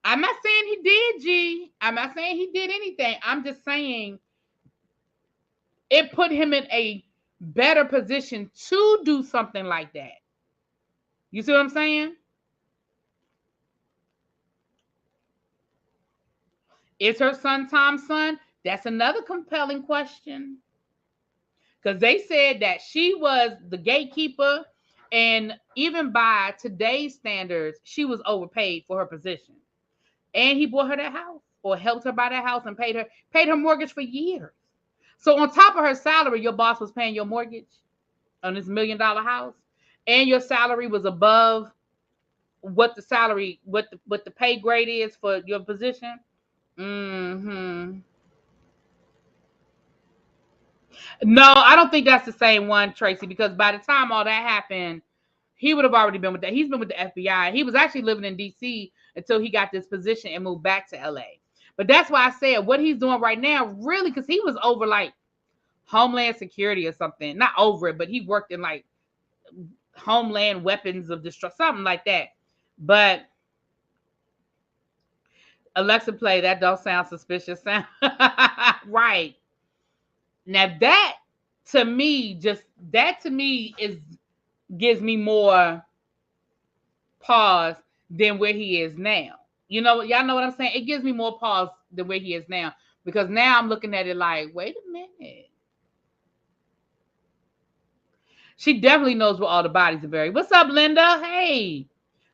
I'm not saying he did, G. I'm not saying he did anything. I'm just saying it put him in a better position to do something like that. You see what I'm saying? Is her son Tom's son? That's another compelling question. Because they said that she was the gatekeeper, and even by today's standards, she was overpaid for her position. And he bought her that house, or helped her buy that house, and paid her mortgage for years. So on top of her salary, your boss was paying your mortgage on this $1 million house, and your salary was above what the salary, what the pay grade is for your position. Mm-hmm. No, I don't think that's the same one, Tracy, because by the time all that happened, he would have already been with that. He's been with the FBI. He was actually living in DC until he got this position and moved back to LA. But that's why I said what he's doing right now, really, because he was over like Homeland Security or something. Not over it, but he worked in like Homeland Weapons of Destruction, something like that. But Alexa, play that. Don't sound suspicious. Sound right. Now that to me is gives me more pause than where he is now. You know, y'all know what I'm saying? It gives me more pause than where he is now, because now I'm looking at it like, wait a minute. She definitely knows where all the bodies are buried. What's up, Linda? Hey.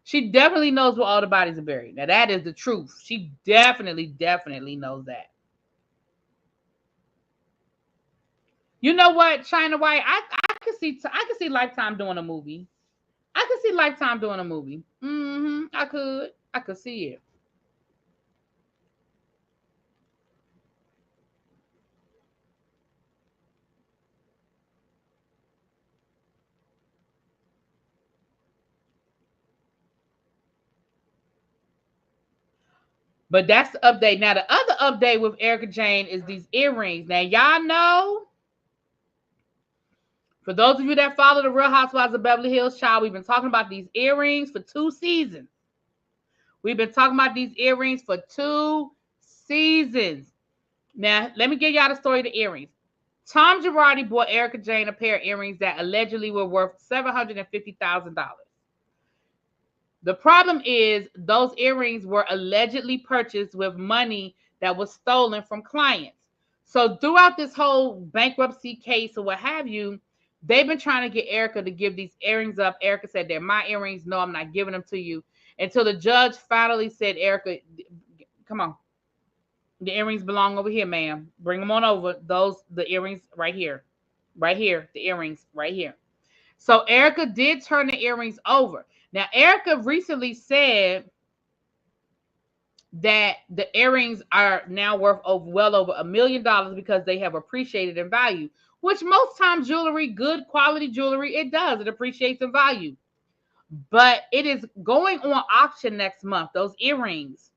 She definitely knows where all the bodies are buried. Now that is the truth. She definitely knows that. You know what, China White? I could see Lifetime doing a movie. I could see Lifetime doing a movie. Mm-hmm. I could see it. But that's the update. Now, the other update with Erika Jayne is these earrings. Now, y'all know, for those of you that follow the Real Housewives of Beverly Hills, child, we've been talking about these earrings for 2 seasons. We've been talking about these earrings for 2 seasons. Now, let me give y'all the story of the earrings. Tom Girardi bought Erika Jayne a pair of earrings that allegedly were worth $750,000. The problem is those earrings were allegedly purchased with money that was stolen from clients. So throughout this whole bankruptcy case or what have you, they've been trying to get Erika to give these earrings up. Erika said, they're my earrings. No, I'm not giving them to you. Until the judge finally said, Erika, come on. The earrings belong over here, ma'am. Bring them on over. The earrings right here. Right here. The earrings right here. So Erika did turn the earrings over. Now, Erika recently said that the earrings are now worth well over $1 million because they have appreciated in value, which most times jewelry, good quality jewelry, it does. It appreciates in value. But it is going on auction next month, those earrings.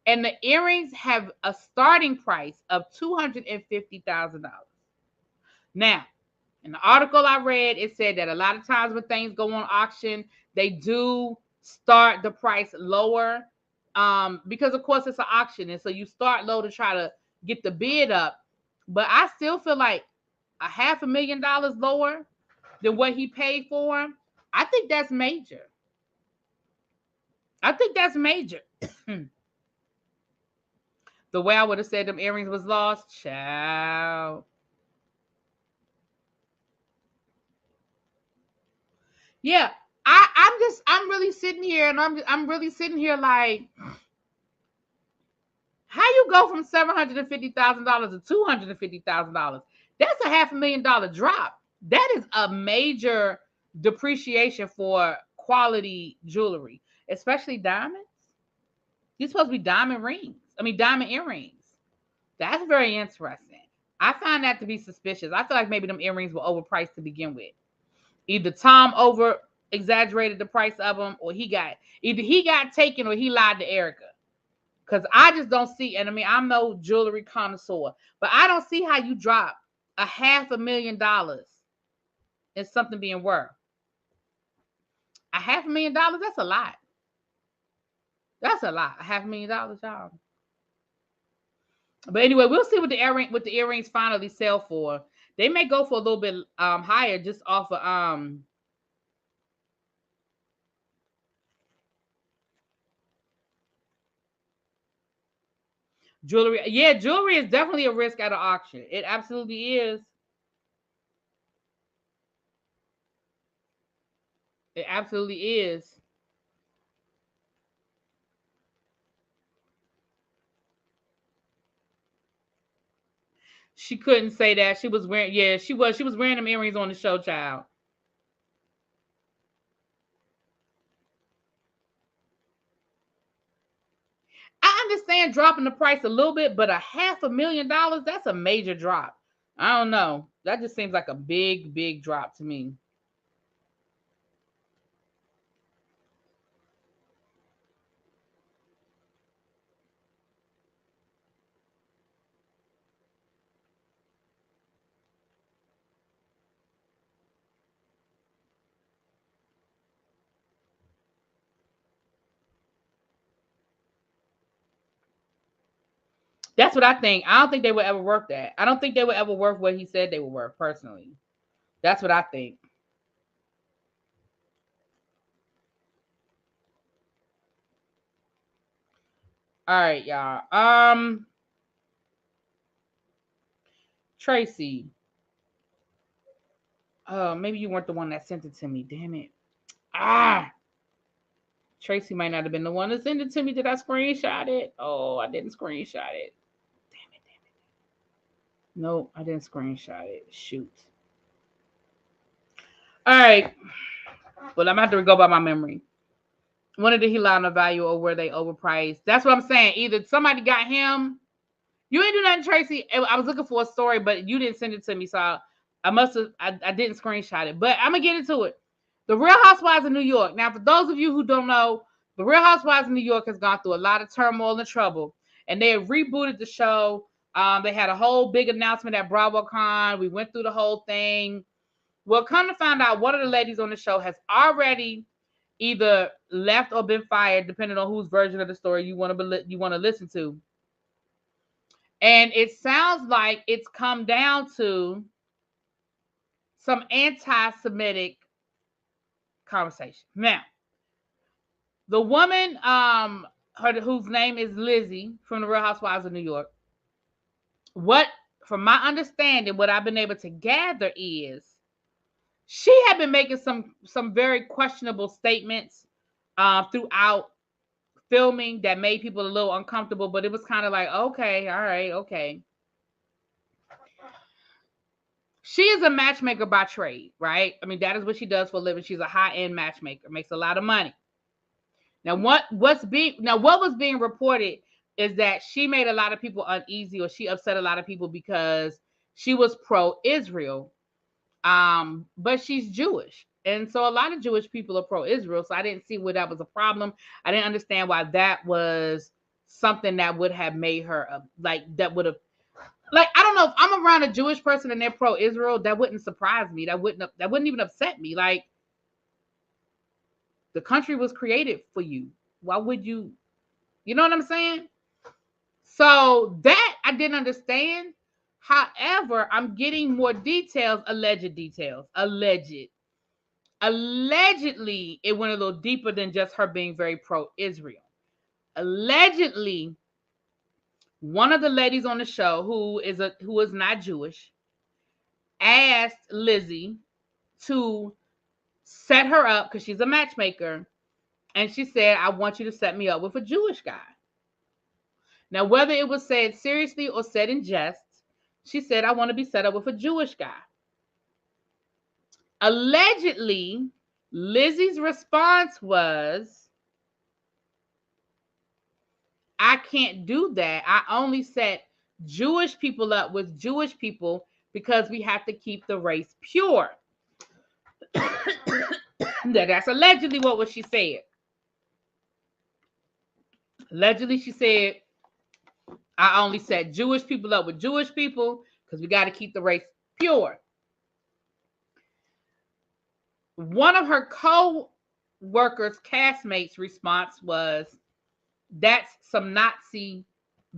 And the earrings have a starting price of $250,000. Now, in the article I read, it said that a lot of times when things go on auction, they do start the price lower because, of course, it's an auction. And so you start low to try to get the bid up. But I still feel like $500,000 lower than what he paid for them. I think that's major. I think that's major. The way I would have said them earrings was lost, child. Yeah, I'm really sitting here, and I'm really sitting here like, how you go from $750,000 to $250,000? That's a $500,000 drop. That is a major depreciation for quality jewelry, especially diamonds. These supposed to be diamond earrings. That's very interesting. I find that to be suspicious. I feel like maybe them earrings were overpriced to begin with. Either Tom over exaggerated the price of them, or he got taken, or he lied to Erika. Because I just don't see, and I mean, I'm no jewelry connoisseur, but I don't see how you drop $500,000 in something being worth. $500,000, that's a lot. That's a lot. $500,000, y'all. But anyway, we'll see what the earrings finally sell for. They may go for a little bit higher just off of jewelry. Yeah, jewelry is definitely a risk at an auction. It absolutely is. It absolutely is. She couldn't say that. She was wearing, yeah, she was. She was wearing them earrings on the show, child. I understand dropping the price a little bit, but $500,000, that's a major drop. I don't know. That just seems like a big, big drop to me. That's what I think. I don't think they would ever worth that. I don't think they would ever worth what he said they were worth, personally. That's what I think. All right, y'all. Tracy. Maybe you weren't the one that sent it to me. Damn it. Ah, Tracy might not have been the one that sent it to me. Did I screenshot it? Oh, I didn't screenshot it. Damn it, damn it. No, I didn't screenshot it. Shoot. All right. Well, I'm gonna have to go by my memory. When did he lie on the value or were they overpriced? That's what I'm saying. Either somebody got him. You ain't do nothing, Tracy. I was looking for a story, but you didn't send it to me, so I must have. I didn't screenshot it, but I'm gonna get into it. The Real Housewives of New York. Now, for those of you who don't know, the Real Housewives of New York has gone through a lot of turmoil and trouble, and they have rebooted the show. They had a whole big announcement at BravoCon. We went through the whole thing. Well, come to find out, one of the ladies on the show has already either left or been fired, depending on whose version of the story you want to listen to. And it sounds like it's come down to some anti-Semitic conversation. Now, the woman, whose name is Lizzie from the Real Housewives of New York, what, from my understanding, what I've been able to gather is she had been making some very questionable statements throughout filming that made people a little uncomfortable, but it was kind of like, okay, all right, okay. She is a matchmaker by trade, right? I mean, that is what she does for a living. She's a high-end matchmaker, makes a lot of money. Now, what was being reported is that she made a lot of people uneasy, or she upset a lot of people because she was pro-Israel, but she's Jewish, and so a lot of Jewish people are pro-Israel. So I didn't see where that was a problem. I didn't understand why that was something that would have made her that would have. Like, I don't know, if I'm around a Jewish person and they're pro-Israel, that wouldn't surprise me. That wouldn't even upset me. Like, the country was created for you. Why would you? You know what I'm saying? So that I didn't understand. However, I'm getting more details, alleged details. Allegedly, it went a little deeper than just her being very pro-Israel. Allegedly, one of the ladies on the show who is not Jewish asked Lizzie to set her up because she's a matchmaker, and she said, I want you to set me up with a Jewish guy. Now, whether it was said seriously or said in jest, she said, I want to be set up with a Jewish guy. Allegedly, Lizzie's response was, I can't do that. I only set Jewish people up with Jewish people because we have to keep the race pure. That's allegedly what she said. Allegedly, she said, I only set Jewish people up with Jewish people because we got to keep the race pure. One of her workers' castmates' response was, "That's some Nazi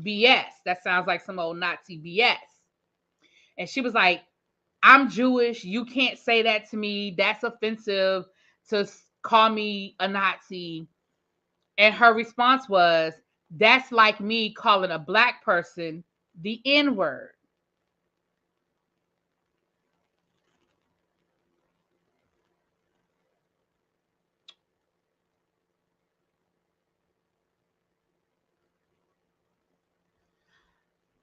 BS. That sounds like some old Nazi BS." And she was like, "I'm Jewish. You can't say that to me. That's offensive to call me a Nazi." And her response was, "That's like me calling a black person the N-word."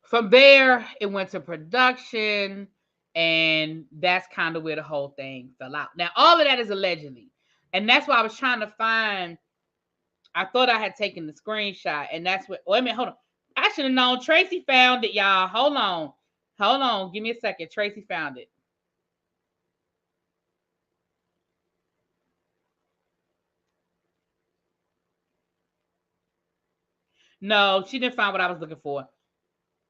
From there, it went to production, and that's kind of where the whole thing fell out. Now, all of that is allegedly, and that's why I was trying to find. I thought I had taken the screenshot, and that's what. Wait a minute, hold on. I should have known. Tracy found it, y'all. Hold on. Give me a second. Tracy found it. No, she didn't find what I was looking for.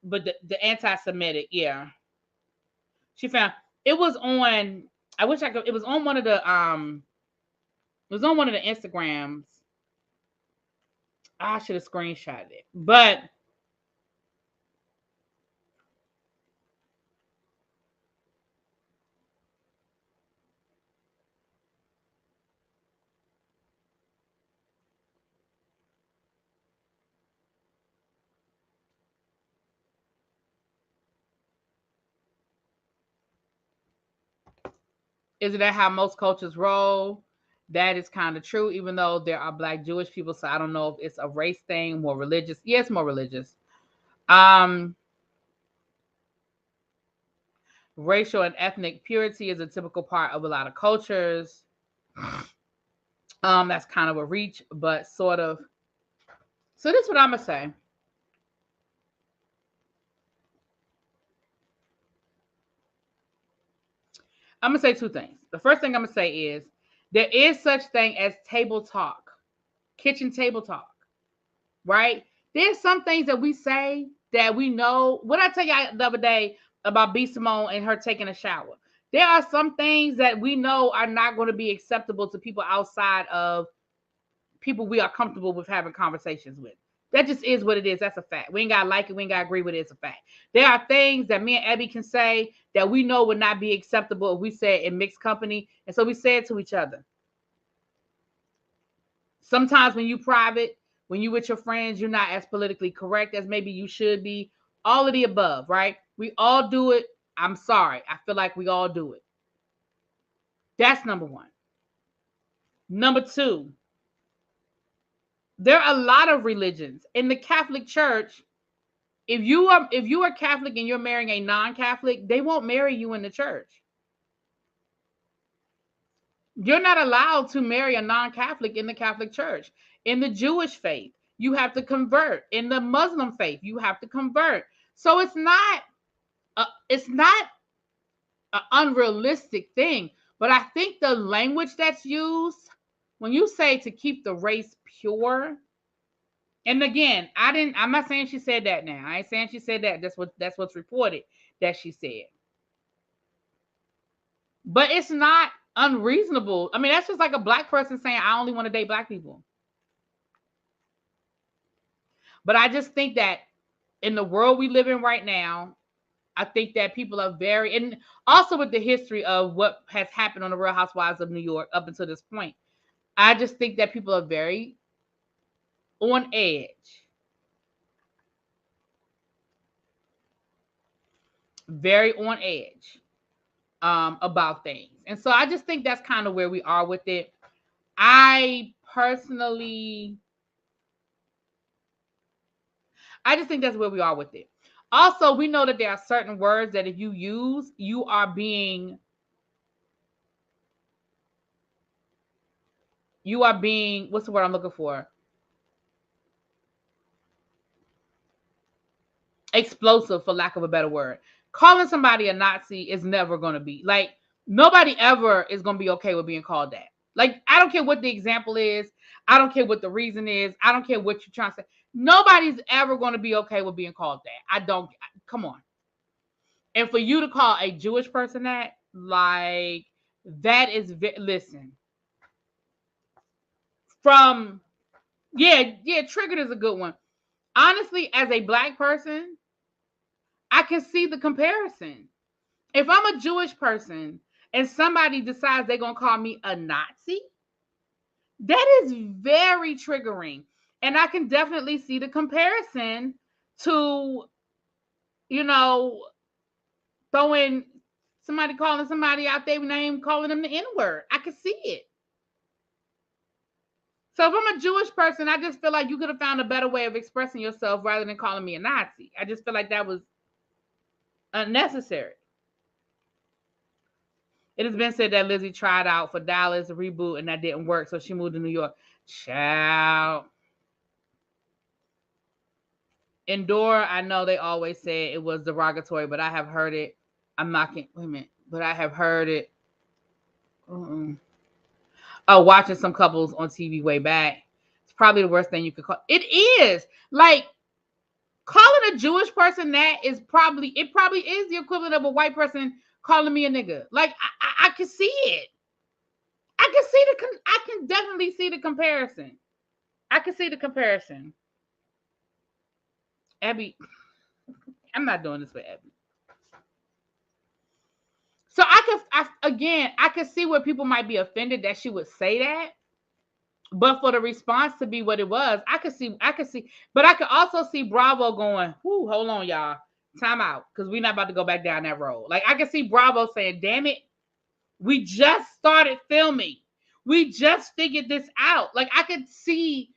But the anti-Semitic, yeah, she found it was on. I wish I could. It was on one of the It was on one of the Instagrams. I should have screenshotted it, but isn't that how most cultures roll? That is kind of true, even though there are black Jewish people. So I don't know if it's a race thing, more religious. Yes, more religious. Um, Racial and ethnic purity is a typical part of a lot of cultures. That's kind of a reach, but sort of. So this is what I'm gonna say. I'm gonna say two things. The first thing I'm gonna say is there is such thing as table talk, kitchen table talk, right? There's some things that we say that we know. What I tell you the other day about B Simone and her taking a shower. There are some things that we know are not going to be acceptable to people outside of people we are comfortable with having conversations with. That just is what it is. That's a fact. We ain't gotta like it. We ain't gotta agree with it. It's a fact. There are things that me and Abby can say that we know would not be acceptable if we say it in mixed company, and so we say it to each other. Sometimes when you private, when you with your friends, you're not as politically correct as maybe you should be. All of the above, right? We all do it. I'm sorry. I feel like we all do it. That's number one. Number two, there are a lot of religions in the Catholic Church. If you are Catholic and you're marrying a non-Catholic, they won't marry you in the church. You're not allowed to marry a non-Catholic in the Catholic Church. In the Jewish faith, you have to convert. In the Muslim faith, you have to convert. So it's not an unrealistic thing. But I think the language that's used when you say to keep the race pure, and again, I'm not saying she said that now. I ain't saying she said that. That's what's reported that she said. But it's not unreasonable. I mean, that's just like a black person saying, I only want to date black people. But I just think that in the world we live in right now, I think that people are very, and also with the history of what has happened on the Real Housewives of New York up until this point, I just think that people are very on edge, very on edge about things. And so I just think that's kind of where we are with it. I personally, I just think that's where we are with it. Also, we know that there are certain words that if you use, you are being, what's the word I'm looking for? Explosive, for lack of a better word. Calling somebody a Nazi is never going to be like, nobody ever is going to be okay with being called that. Like, I don't care what the example is. I don't care what the reason is. I don't care what you're trying to say. Nobody's ever going to be okay with being called that. I don't, come on. And for you to call a Jewish person that, like, that is, listen, from, yeah, triggered is a good one. Honestly, as a Black person, I can see the comparison. If I'm a Jewish person and somebody decides they're going to call me a Nazi, that is very triggering. And I can definitely see the comparison to, you know, throwing somebody, calling somebody out their name, calling them the N-word. I can see it. So if I'm a Jewish person, I just feel like you could have found a better way of expressing yourself rather than calling me a Nazi. I just feel like that was unnecessary. It has been said that Lizzie tried out for Dallas, a reboot, and that didn't work, so she moved to New York. Child. Endure, I know they always say it was derogatory, but I have heard it. I'm not, wait a minute, but I have heard it. Oh, watching some couples on TV way back. It's probably the worst thing you could call. It is. Like, calling a Jewish person that is probably is the equivalent of a white person calling me a nigga. Like, I can see it. I can definitely see the comparison. I can see the comparison. Abby, I'm not doing this for Abby. So I could see where people might be offended that she would say that. But for the response to be what it was, I could see, but I could also see Bravo going, whoo, hold on, y'all. Time out. Because we're not about to go back down that road. Like, I can see Bravo saying, damn it, we just started filming. We just figured this out. Like, I could see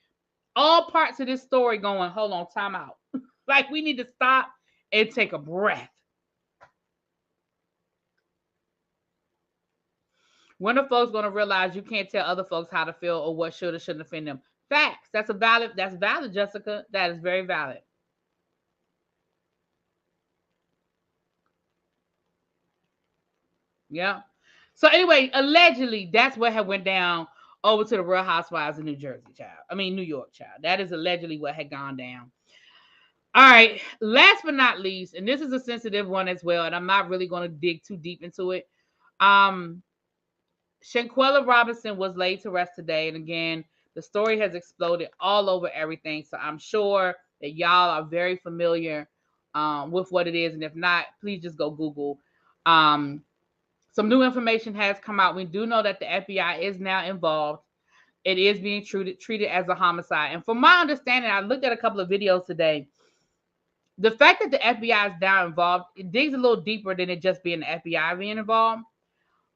all parts of this story going, hold on, time out. Like, we need to stop and take a breath. When are folks going to realize you can't tell other folks how to feel or what should or shouldn't offend them? Facts. That's valid, Jessica. That is very valid. Yeah. So anyway, allegedly, that's what had went down over to the Real Housewives of New Jersey, child. I mean, New York, child. That is allegedly what had gone down. All right. Last but not least, and this is a sensitive one as well, and I'm not really going to dig too deep into it. Shanquella Robinson was laid to rest today. And again, the story has exploded all over everything. So I'm sure that y'all are very familiar with what it is. And if not, please just go Google. Some new information has come out. We do know that the FBI is now involved. It is being treated as a homicide. And from my understanding, I looked at a couple of videos today. The fact that the FBI is now involved, it digs a little deeper than it just being the FBI being involved.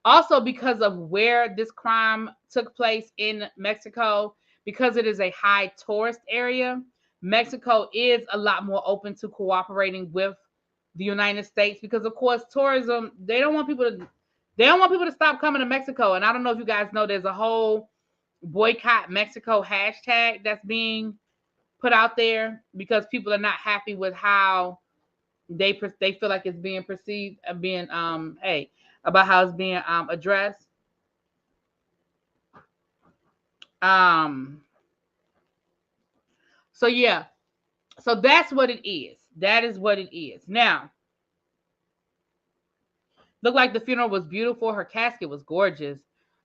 Also, because of where this crime took place in Mexico, because it is a high tourist area, Mexico is a lot more open to cooperating with the United States because, of course, tourism, they don't want people to stop coming to Mexico. And I don't know if you guys know, there's a whole boycott Mexico hashtag that's being put out there because people are not happy with how they feel like it's being perceived, being about how it's being addressed. So yeah, so that's what it is. That is what it is. Now, looked like the funeral was beautiful. Her casket was gorgeous.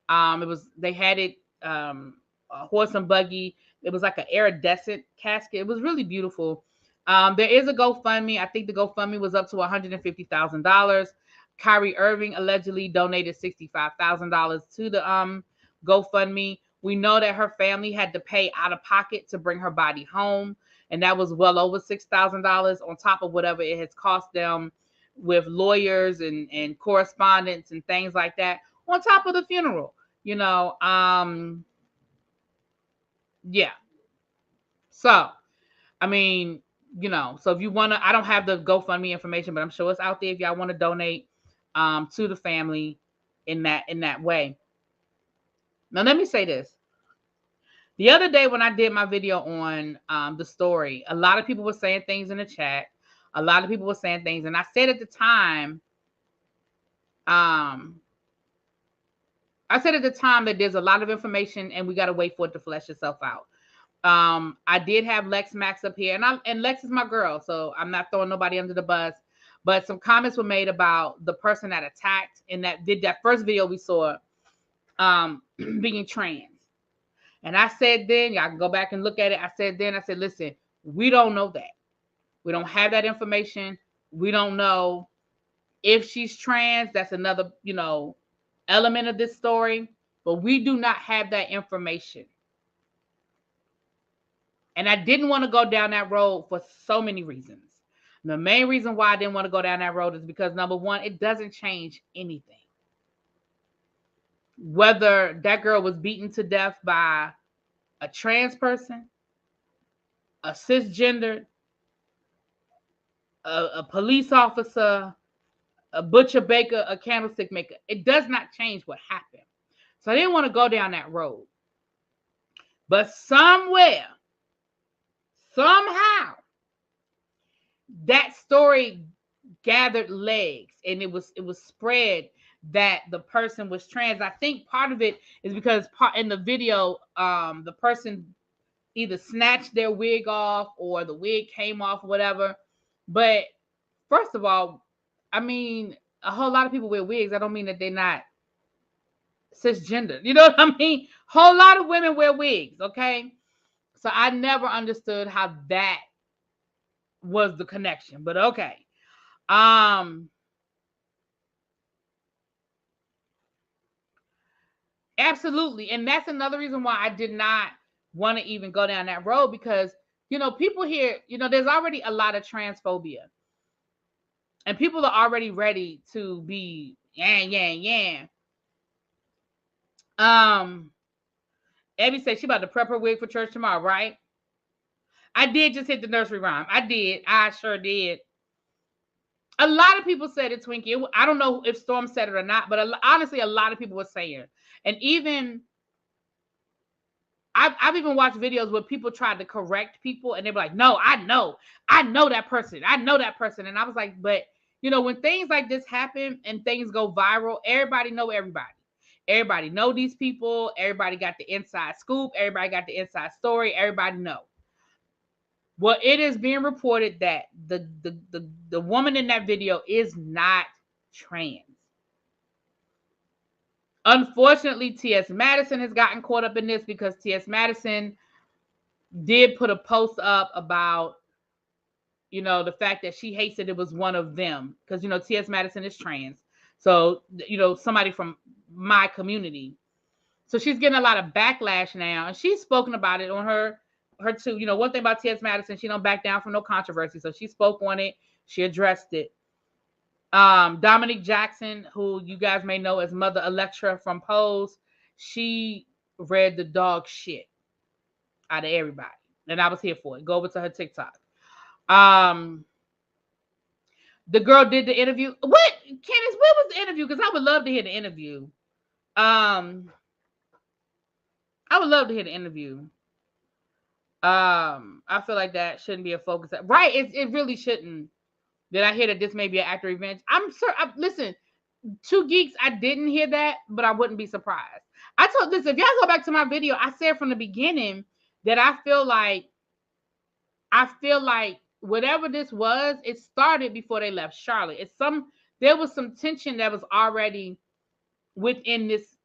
They had it a horse and buggy. It was like an iridescent casket. It was really beautiful. There is a GoFundMe. I think the GoFundMe was up to $150,000. Kyrie Irving allegedly donated $65,000 to the GoFundMe. We know that her family had to pay out of pocket to bring her body home, and that was well over $6,000 on top of whatever it has cost them with lawyers and correspondence and things like that, on top of the funeral. Yeah. So, I mean, so if you want to, I don't have the GoFundMe information, but I'm sure it's out there if y'all want to donate to the family in that way. Now, let me say this. The other day when I did my video on the story, a lot of people were saying things in the chat. A lot of people were saying things. And I said at the time, that there's a lot of information and we got to wait for it to flesh itself out. I did have Lex Max up here, and Lex is my girl, so I'm not throwing nobody under the bus. But some comments were made about the person that attacked in that first video we saw being trans. And I said then, y'all can go back and look at it. I said, listen, we don't know that. We don't have that information. We don't know if she's trans. That's another, element of this story. But we do not have that information. And I didn't want to go down that road for so many reasons. The main reason why I didn't want to go down that road is because, number one, it doesn't change anything. Whether that girl was beaten to death by a trans person, a cisgendered, a police officer, a butcher, baker, a candlestick maker, it does not change what happened. So I didn't want to go down that road. But somewhere, somehow, that story gathered legs, and it was spread that the person was trans. I think part of it is because in the video, the person either snatched their wig off or the wig came off, whatever. But first of all, I mean, a whole lot of people wear wigs. I don't mean that they're not cisgender. You know what I mean? Whole lot of women wear wigs, okay? So I never understood how that was the connection, but okay. Absolutely. And that's another reason why I did not want to even go down that road, because, people here, there's already a lot of transphobia. And people are already ready to be, yeah. Abby said she about to prep her wig for church tomorrow, right? I did just hit the nursery rhyme. I did. I sure did. A lot of people said it, Twinkie. I don't know if Storm said it or not, but honestly, a lot of people were saying. And even I've even watched videos where people tried to correct people, and they were like, "No, I know that person. I know that person." And I was like, "But when things like this happen and things go viral, everybody know everybody. Everybody know these people. Everybody got the inside scoop. Everybody got the inside story. Everybody know." Well, it is being reported that the woman in that video is not trans. Unfortunately, T.S. Madison has gotten caught up in this, because T.S. Madison did put a post up about, the fact that she hates that it was one of them, because, T.S. Madison is trans. So, somebody from my community. So she's getting a lot of backlash now, and she's spoken about it on her too. One thing about T.S. Madison, she don't back down from no controversy. So she spoke on it. She addressed it. Dominique Jackson, who you guys may know as Mother Electra from Pose, she read the dog shit out of everybody. And I was here for it. Go over to her TikTok. The girl did the interview. What? Candace, where was the interview? Because I would love to hear the interview. I would love to hear the interview. I feel like that shouldn't be a focus. Right. It really shouldn't. Did I hear that this may be an actor revenge? I'm sure. Listen, Two Geeks, I didn't hear that, but I wouldn't be surprised. I told this, if y'all go back to my video, I said from the beginning that I feel like whatever this was, it started before they left Charlotte. There was some tension that was already within this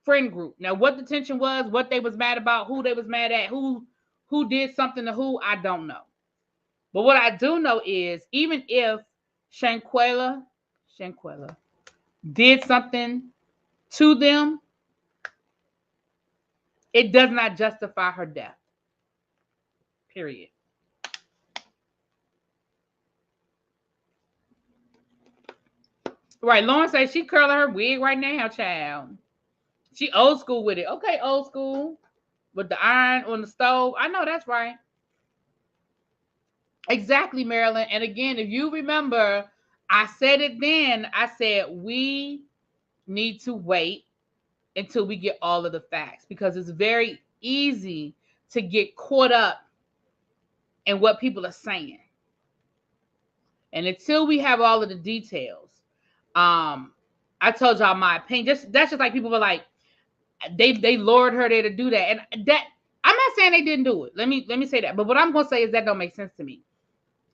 friend group. Now, what the tension was, what they was mad about, who they was mad at, who did something to who, I don't know. But what I do know is, even if Shanquella did something to them, it does not justify her death. Period. Right, Lauren says she curling her wig right now, child. She old school with it. Okay, old school. With the iron on the stove. I know that's right. Exactly, Marilyn. And again, if you remember, I said it then. I said we need to wait until we get all of the facts, because it's very easy to get caught up in what people are saying. And until we have all of the details, I told y'all my opinion. That's just like people were like, they lured her there to do that. And that, I'm not saying they didn't do it. Let me say that. But what I'm gonna say is that don't make sense to me.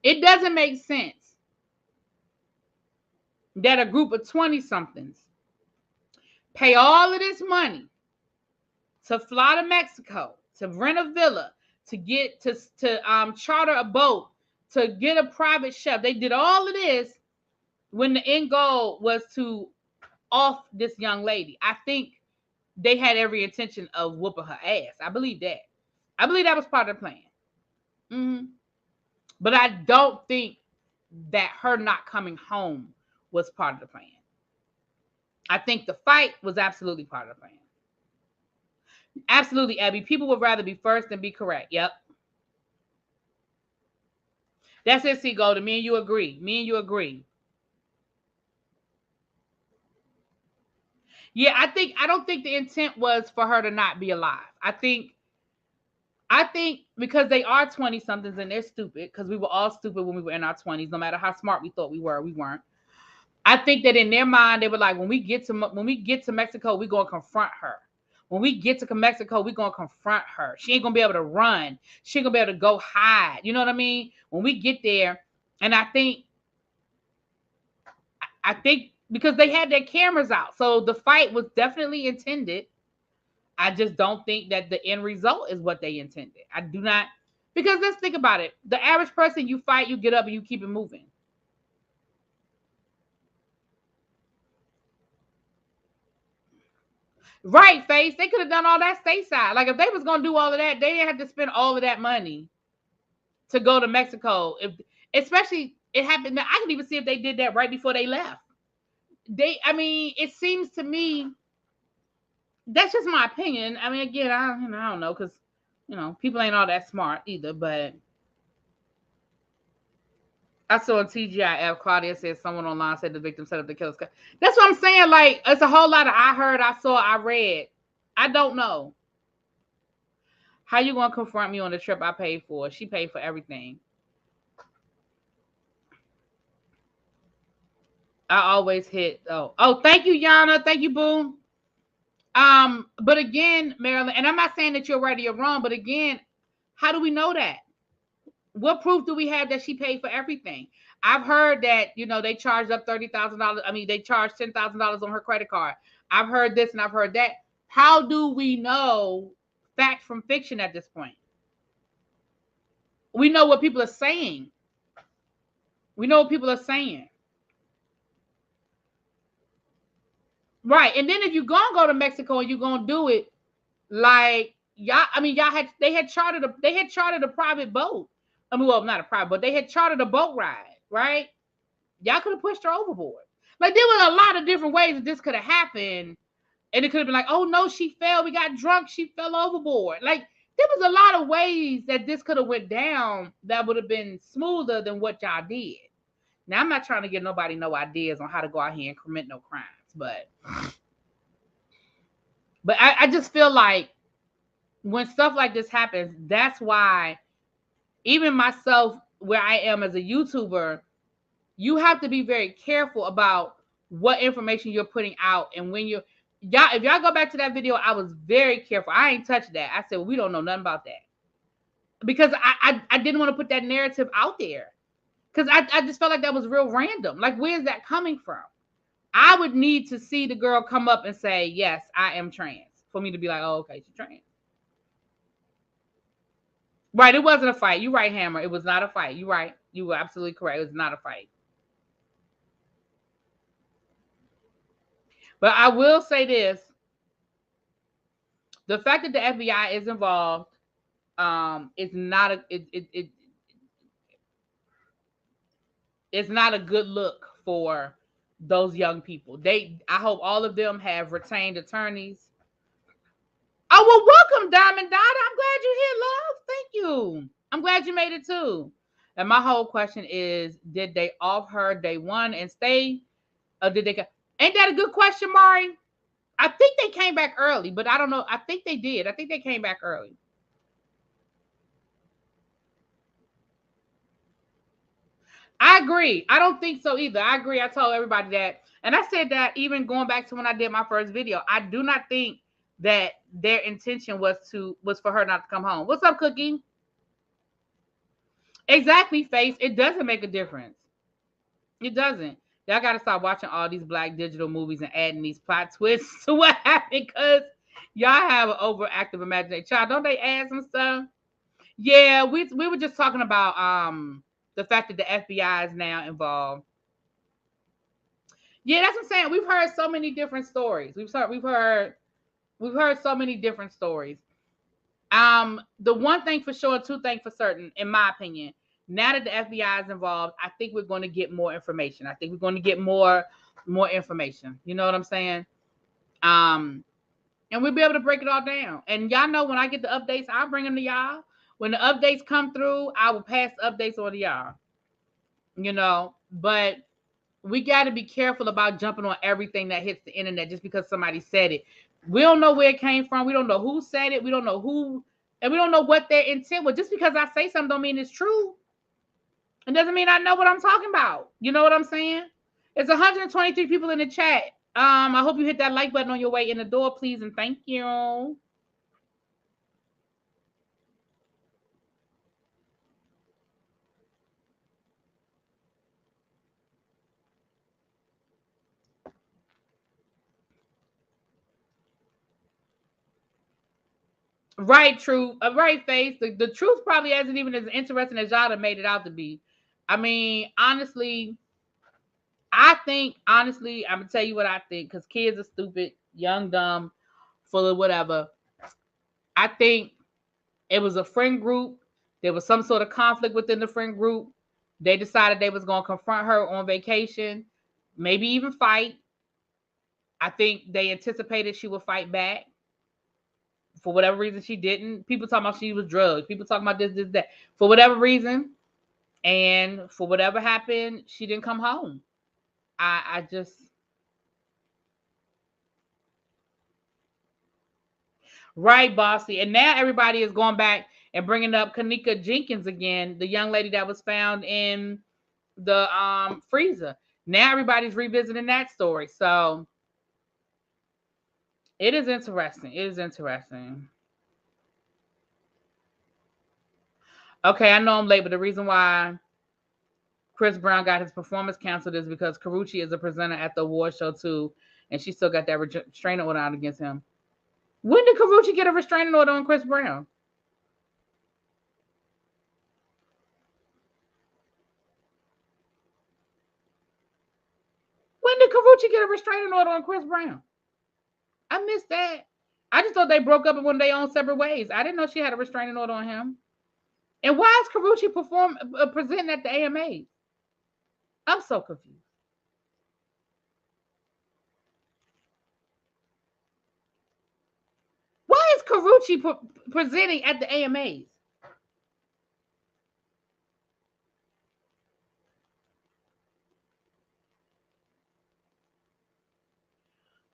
It doesn't make sense that a group of 20-somethings pay all of this money to fly to Mexico, to rent a villa, to get to charter a boat, to get a private chef. They did all of this when the end goal was to off this young lady. I think they had every intention of whooping her ass. I believe that. I believe that was part of the plan. Mm-hmm. But I don't think that her not coming home was part of the plan. I think the fight was absolutely part of the plan. Absolutely, Abby. People would rather be first than be correct. Yep. That's it, C. Golden. Me and you agree. Yeah, I don't think the intent was for her to not be alive. I think because they are 20 somethings and they're stupid, because we were all stupid when we were in our 20s, no matter how smart we thought we weren't. I think that in their mind they were like, when we get to Mexico, we're going to confront her. When we get to Mexico, we're going to confront her. She ain't going to be able to run. She ain't going to be able to go hide. You know what I mean? When we get there, and I think because they had their cameras out, so the fight was definitely intended. I just don't think that the end result is what they intended. I do not, because let's think about it. The average person, you fight, you get up, and you keep it moving. Right, Face. They could have done all that stateside. Like, if they was gonna do all of that, they didn't have to spend all of that money to go to Mexico. Especially it happened. I can even see if they did that right before they left. It seems to me, that's just my opinion. I mean, again, I don't know, because people ain't all that smart either. But I saw on TGIF, Claudia said someone online said the victim set up the killer's gun. That's what I'm saying. Like, it's a whole lot of I heard, I saw, I read. I don't know. How you gonna confront me on the trip I paid for? She paid for everything. I always hit. Oh, thank you, Yana. Thank you, Boom. But again, Marilyn, and I'm not saying that you're right or you're wrong, but again, how do we know that? What proof do we have that she paid for everything? I've heard that, they charged up $30,000. I mean, they charged $10,000 on her credit card. I've heard this and I've heard that. How do we know fact from fiction at this point? We know what people are saying. Right. And then if you're gonna go to Mexico and you're gonna do it, like they had chartered a private boat. I mean, well, not a private, but they had chartered a boat ride, right? Y'all could have pushed her overboard. Like, there was a lot of different ways that this could have happened. And it could have been like, oh no, she fell. We got drunk. She fell overboard. Like, there was a lot of ways that this could have went down that would have been smoother than what y'all did. Now, I'm not trying to give nobody no ideas on how to go out here and commit no crimes, but I just feel like when stuff like this happens, that's why even myself, where I am as a YouTuber, you have to be very careful about what information you're putting out. And when if y'all go back to that video, I was very careful. I ain't touched that. I said, well, we don't know nothing about that. Because I didn't want to put that narrative out there. Because I just felt like that was real random. Like, where's that coming from? I would need to see the girl come up and say, yes, I am trans, for me to be like, oh, okay, she's trans. Right, it wasn't a fight. You're right, Hammer. It was not a fight. You're right. You were absolutely correct. It was not a fight. But I will say this. The fact that the FBI is involved is not it's not a good look for those young people. I hope all of them have retained attorneys. Oh, well, welcome, Diamond Dada. I'm glad you're here, love. Thank you. I'm glad you made it too. And my whole question is, did they off her day one and stay? Or did they? Ain't that a good question, Mari? I think they came back early, but I don't know. I think they did. I think they came back early. I agree. I don't think so either. I agree. I told everybody that. And I said that even going back to when I did my first video. I do not think that their intention was for her not to come home. What's up, Cookie? Exactly, Face. It doesn't make a difference. It doesn't. Y'all got to start watching all these black digital movies and adding these plot twists to what happened, because Y'all have an overactive imagination. Child, don't they add some stuff? Yeah, we were just talking about the fact that the FBI is now involved. Yeah, that's what I'm saying. We've heard so many different stories. We've heard so many different stories. The one thing for sure, two things for certain, in my opinion, now that the FBI is involved, I think we're going to get more information. I think we're going to get more information. You know what I'm saying? Um, and we'll be able to break it all down. And y'all know when I get the updates, I'll bring them to y'all. When the updates come through, I will pass the updates on to y'all. You know, but we got to be careful about jumping on everything that hits the internet just because somebody said it. We don't know where it came from. We don't know who said it. We don't know who, and we don't know what their intent was. Just because I say something don't mean it's true. It doesn't mean I know what I'm talking about. You know what I'm saying? It's 123 people in the chat. I hope you hit that like button on your way in the door, please, and thank you. Right, true. Right, face. The truth probably isn't even as interesting as y'all have made it out to be. I mean, honestly, honestly, I'm gonna tell you what I think, because kids are stupid, young, dumb, full of whatever. I think it was a friend group. There was some sort of conflict within the friend group. They decided they was gonna confront her on vacation, maybe even fight. I think they anticipated she would fight back. For whatever reason, she didn't. People talking about she was drugged. People talking about this, that. For whatever reason, and for whatever happened, she didn't come home. I just right, bossy. And now everybody is going back and bringing up Kanika Jenkins again, the young lady that was found in the freezer. Now everybody's revisiting that story. So it is interesting. It is interesting. Okay, I know I'm late, but the reason why Chris Brown got his performance canceled is because Karuchi is a presenter at the award show too, and she still got that restraining order out against him. When did Karuchi get a restraining order on Chris Brown? When did Karuchi get a restraining order on Chris Brown? I missed that. I just thought they broke up and went their own separate ways. I didn't know she had a restraining order on him. And why is Karuchi presenting at the AMA? I'm so confused. Why is Karuchi presenting at the AMAs?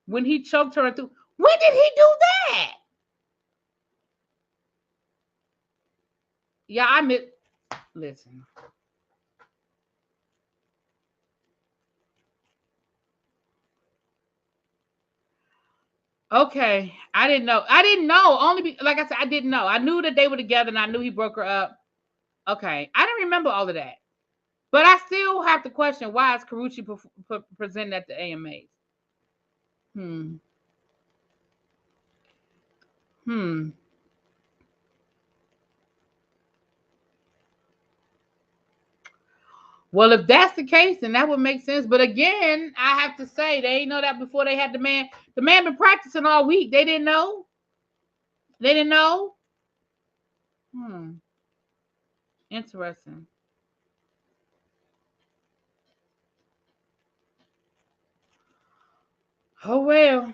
When he choked her through. When did he do that? Yeah, I miss. Listen. Okay, I didn't know. I didn't know. Like I said, I didn't know. I knew that they were together, and I knew he broke her up. Okay, I didn't remember all of that. But I still have to question, why is Karuchi presenting at the AMAs? Hmm. Hmm. Well, if that's the case, then that would make sense. But again, I have to say they ain't know that before they had the man. The man been practicing all week. They didn't know. They didn't know. Hmm. Interesting. Oh well.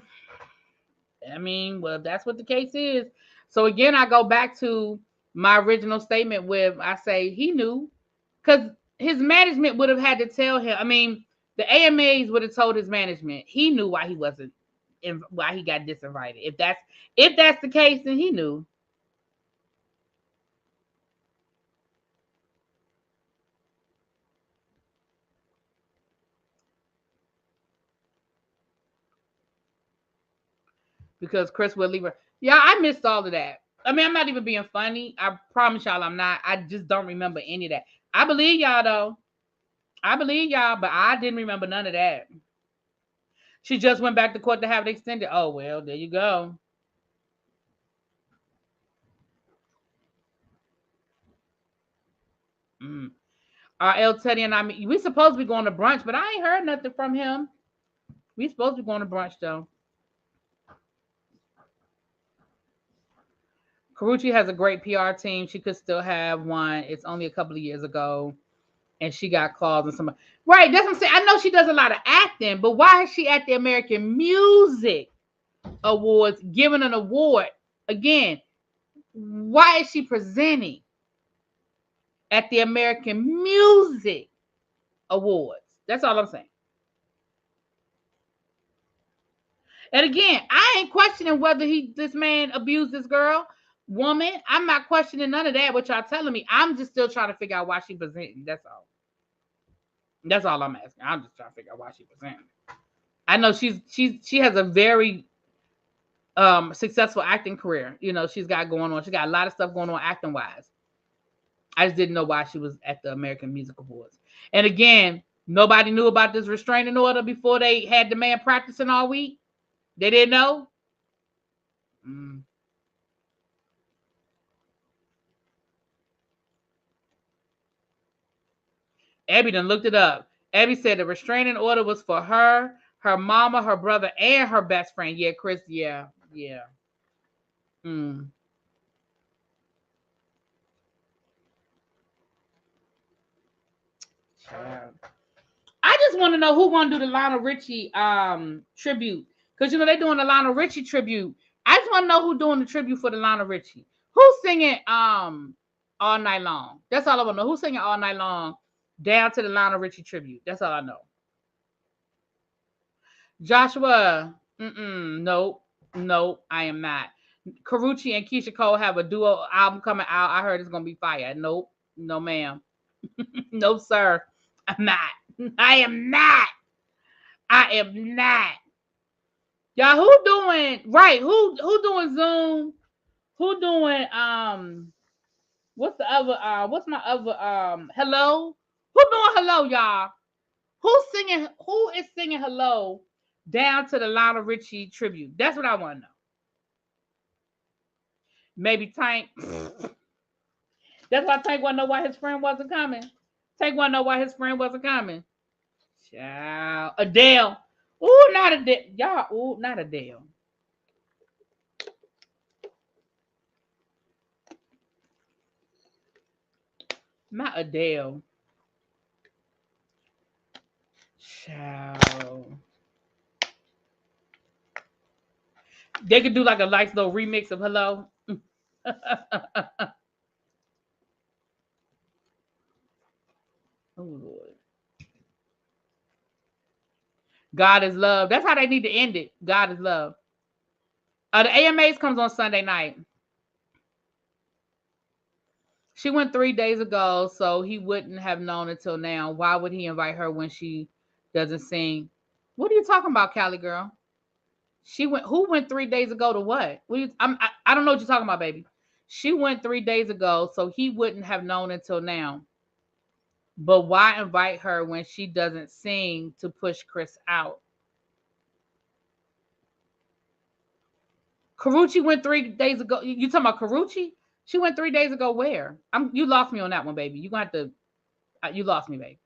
I mean, well, that's what the case is. So again, I go back to my original statement where I say he knew, because his management would have had to tell him. I mean, the AMAs would have told his management. He knew why he wasn't, why he got disinvited. If that's the case, then he knew. Because Chris would leave her. Yeah, I missed all of that. I mean, I'm not even being funny. I promise y'all I'm not. I just don't remember any of that. I believe y'all though. I believe y'all, but I didn't remember none of that. She just went back to court to have it extended. Oh well, there you go. Mm. RL Teddy and I, we supposed to be going to brunch, but I ain't heard nothing from him. We supposed to be going to brunch though. Karrueche has a great PR team. She could still have one. It's only a couple of years ago, and she got claws and some. Right, that's what I'm saying. I know she does a lot of acting, but why is she at the American Music Awards giving an award again? Why is she presenting at the American Music Awards? That's all I'm saying. And again, I ain't questioning whether this man abused this woman. I'm not questioning none of that. What y'all telling me? I'm just still trying to figure out why she presenting. That's all. That's all I'm asking. I'm just trying to figure out why she presenting. I know she has a very successful acting career. You know, she's got going on. She got a lot of stuff going on acting wise. I just didn't know why she was at the American Music Awards. And again, nobody knew about this restraining order before they had the man practicing all week. They didn't know. Abby done looked it up. Abby said the restraining order was for her, her mama, her brother, and her best friend. Yeah, Chris. Yeah. Mm. I just want to know who gonna do the Lionel Richie tribute, because you know they doing the Lionel Richie tribute. I just want to know who doing the tribute for the Lionel Richie. Who's singing all night long? That's all I want to know. Who's singing all night long down to the Lionel Richie tribute? That's all I know. Joshua, nope, I am not. Karrueche and Keisha Cole have a duo album coming out. I heard it's gonna be fire. Nope, no ma'am, no sir, I'm not. I am not. I am not. Y'all, who doing right? Who doing Zoom? Who doing what's the other what's my other hello? Who doing hello, y'all? Who is singing hello down to the Lionel Richie tribute? That's what I want to know. Maybe Tank. That's why Tank want to know why his friend wasn't coming. Tank want to know why his friend wasn't coming. Child. Adele. Ooh, not Adele. Y'all, ooh, not Adele. Not Adele. Child. They could do like a nice little remix of Hello. Oh Lord. God is love. That's how they need to end it. God is love. The AMAs comes on Sunday night. She went 3 days ago, so he wouldn't have known until now. Why would he invite her when she doesn't sing? What are you talking about, Cali girl? She went. Who went 3 days ago to what? I don't know what you're talking about, baby. She went 3 days ago, so he wouldn't have known until now. But why invite her when she doesn't sing to push Chris out? Karrueche went 3 days ago. You talking about Karrueche? She went 3 days ago. Where? You lost me on that one, baby. You gonna have to. You lost me, baby.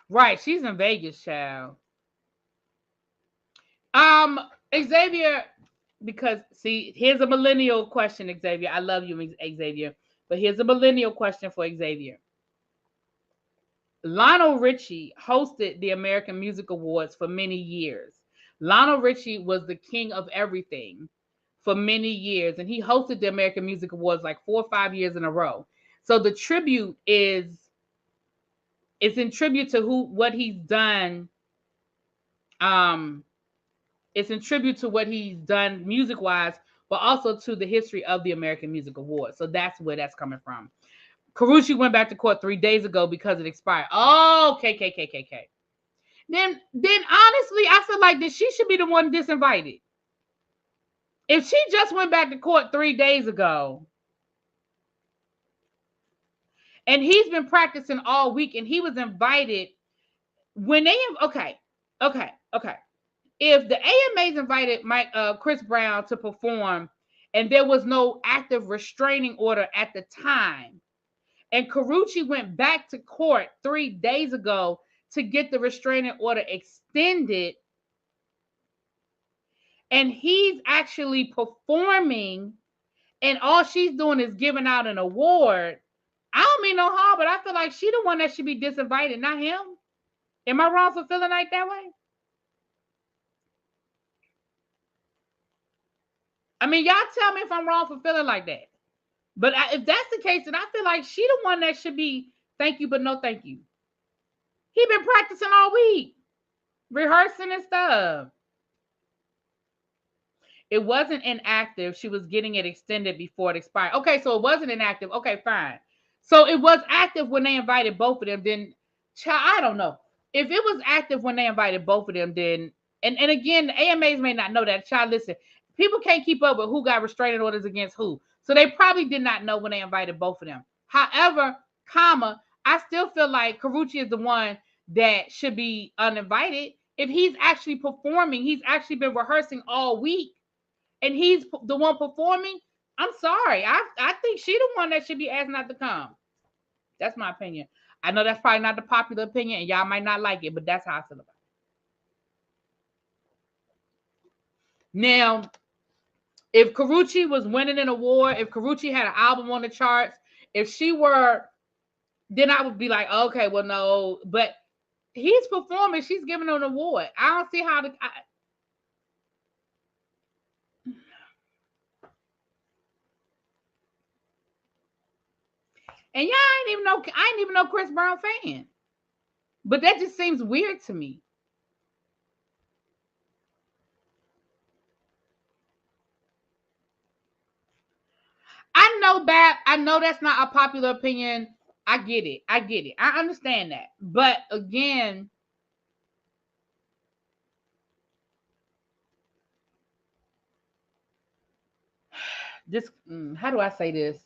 Right. She's in Vegas, child. Xavier, because see, here's a millennial question, Xavier. I love you, Xavier, but here's a millennial question for Xavier. Lionel Richie hosted the American Music Awards for many years. Lionel Richie was the king of everything for many years, and he hosted the American Music Awards like 4 or 5 years in a row. So the tribute it's in tribute to what he's done. It's in tribute to what he's done music-wise, but also to the history of the American Music Awards. So that's where that's coming from. Karrueche went back to court 3 days ago because it expired. Oh, okay. Then honestly, I feel like that she should be the one disinvited. If she just went back to court 3 days ago, and he's been practicing all week, and he was invited when they okay. If the AMAs invited Chris Brown to perform, and there was no active restraining order at the time. And Karrueche went back to court 3 days ago to get the restraining order extended. And he's actually performing, and all she's doing is giving out an award. I don't mean no harm, but I feel like she the one that should be disinvited, not him. Am I wrong for feeling like that way? I mean, y'all tell me if I'm wrong for feeling like that. But if that's the case, then I feel like she the one that should be thank you, but no thank you. He been practicing all week, rehearsing and stuff. It wasn't inactive. She was getting it extended before it expired. Okay, so it wasn't inactive. Okay, fine. So it was active when they invited both of them. Then, I don't know. If it was active when they invited both of them, then, and again, the AMAs may not know that. Child, listen, people can't keep up with who got restraining orders against who. So they probably did not know when they invited both of them. However, I still feel like Karrueche is the one that should be uninvited. If he's actually performing, he's actually been rehearsing all week, and he's the one performing. I'm sorry. I think she's the one that should be asked not to come. That's my opinion. I know that's probably not the popular opinion, and y'all might not like it, but that's how I feel about it. Now, if Karrueche was winning an award, if Karrueche had an album on the charts, if she were, then I would be like, okay, well, no. But he's performing. She's giving him an award. I don't see how to... And y'all ain't even know, I ain't even know Chris Brown fan. But that just seems weird to me. I know that's not a popular opinion. I get it. I understand that. But again, this, how do I say this?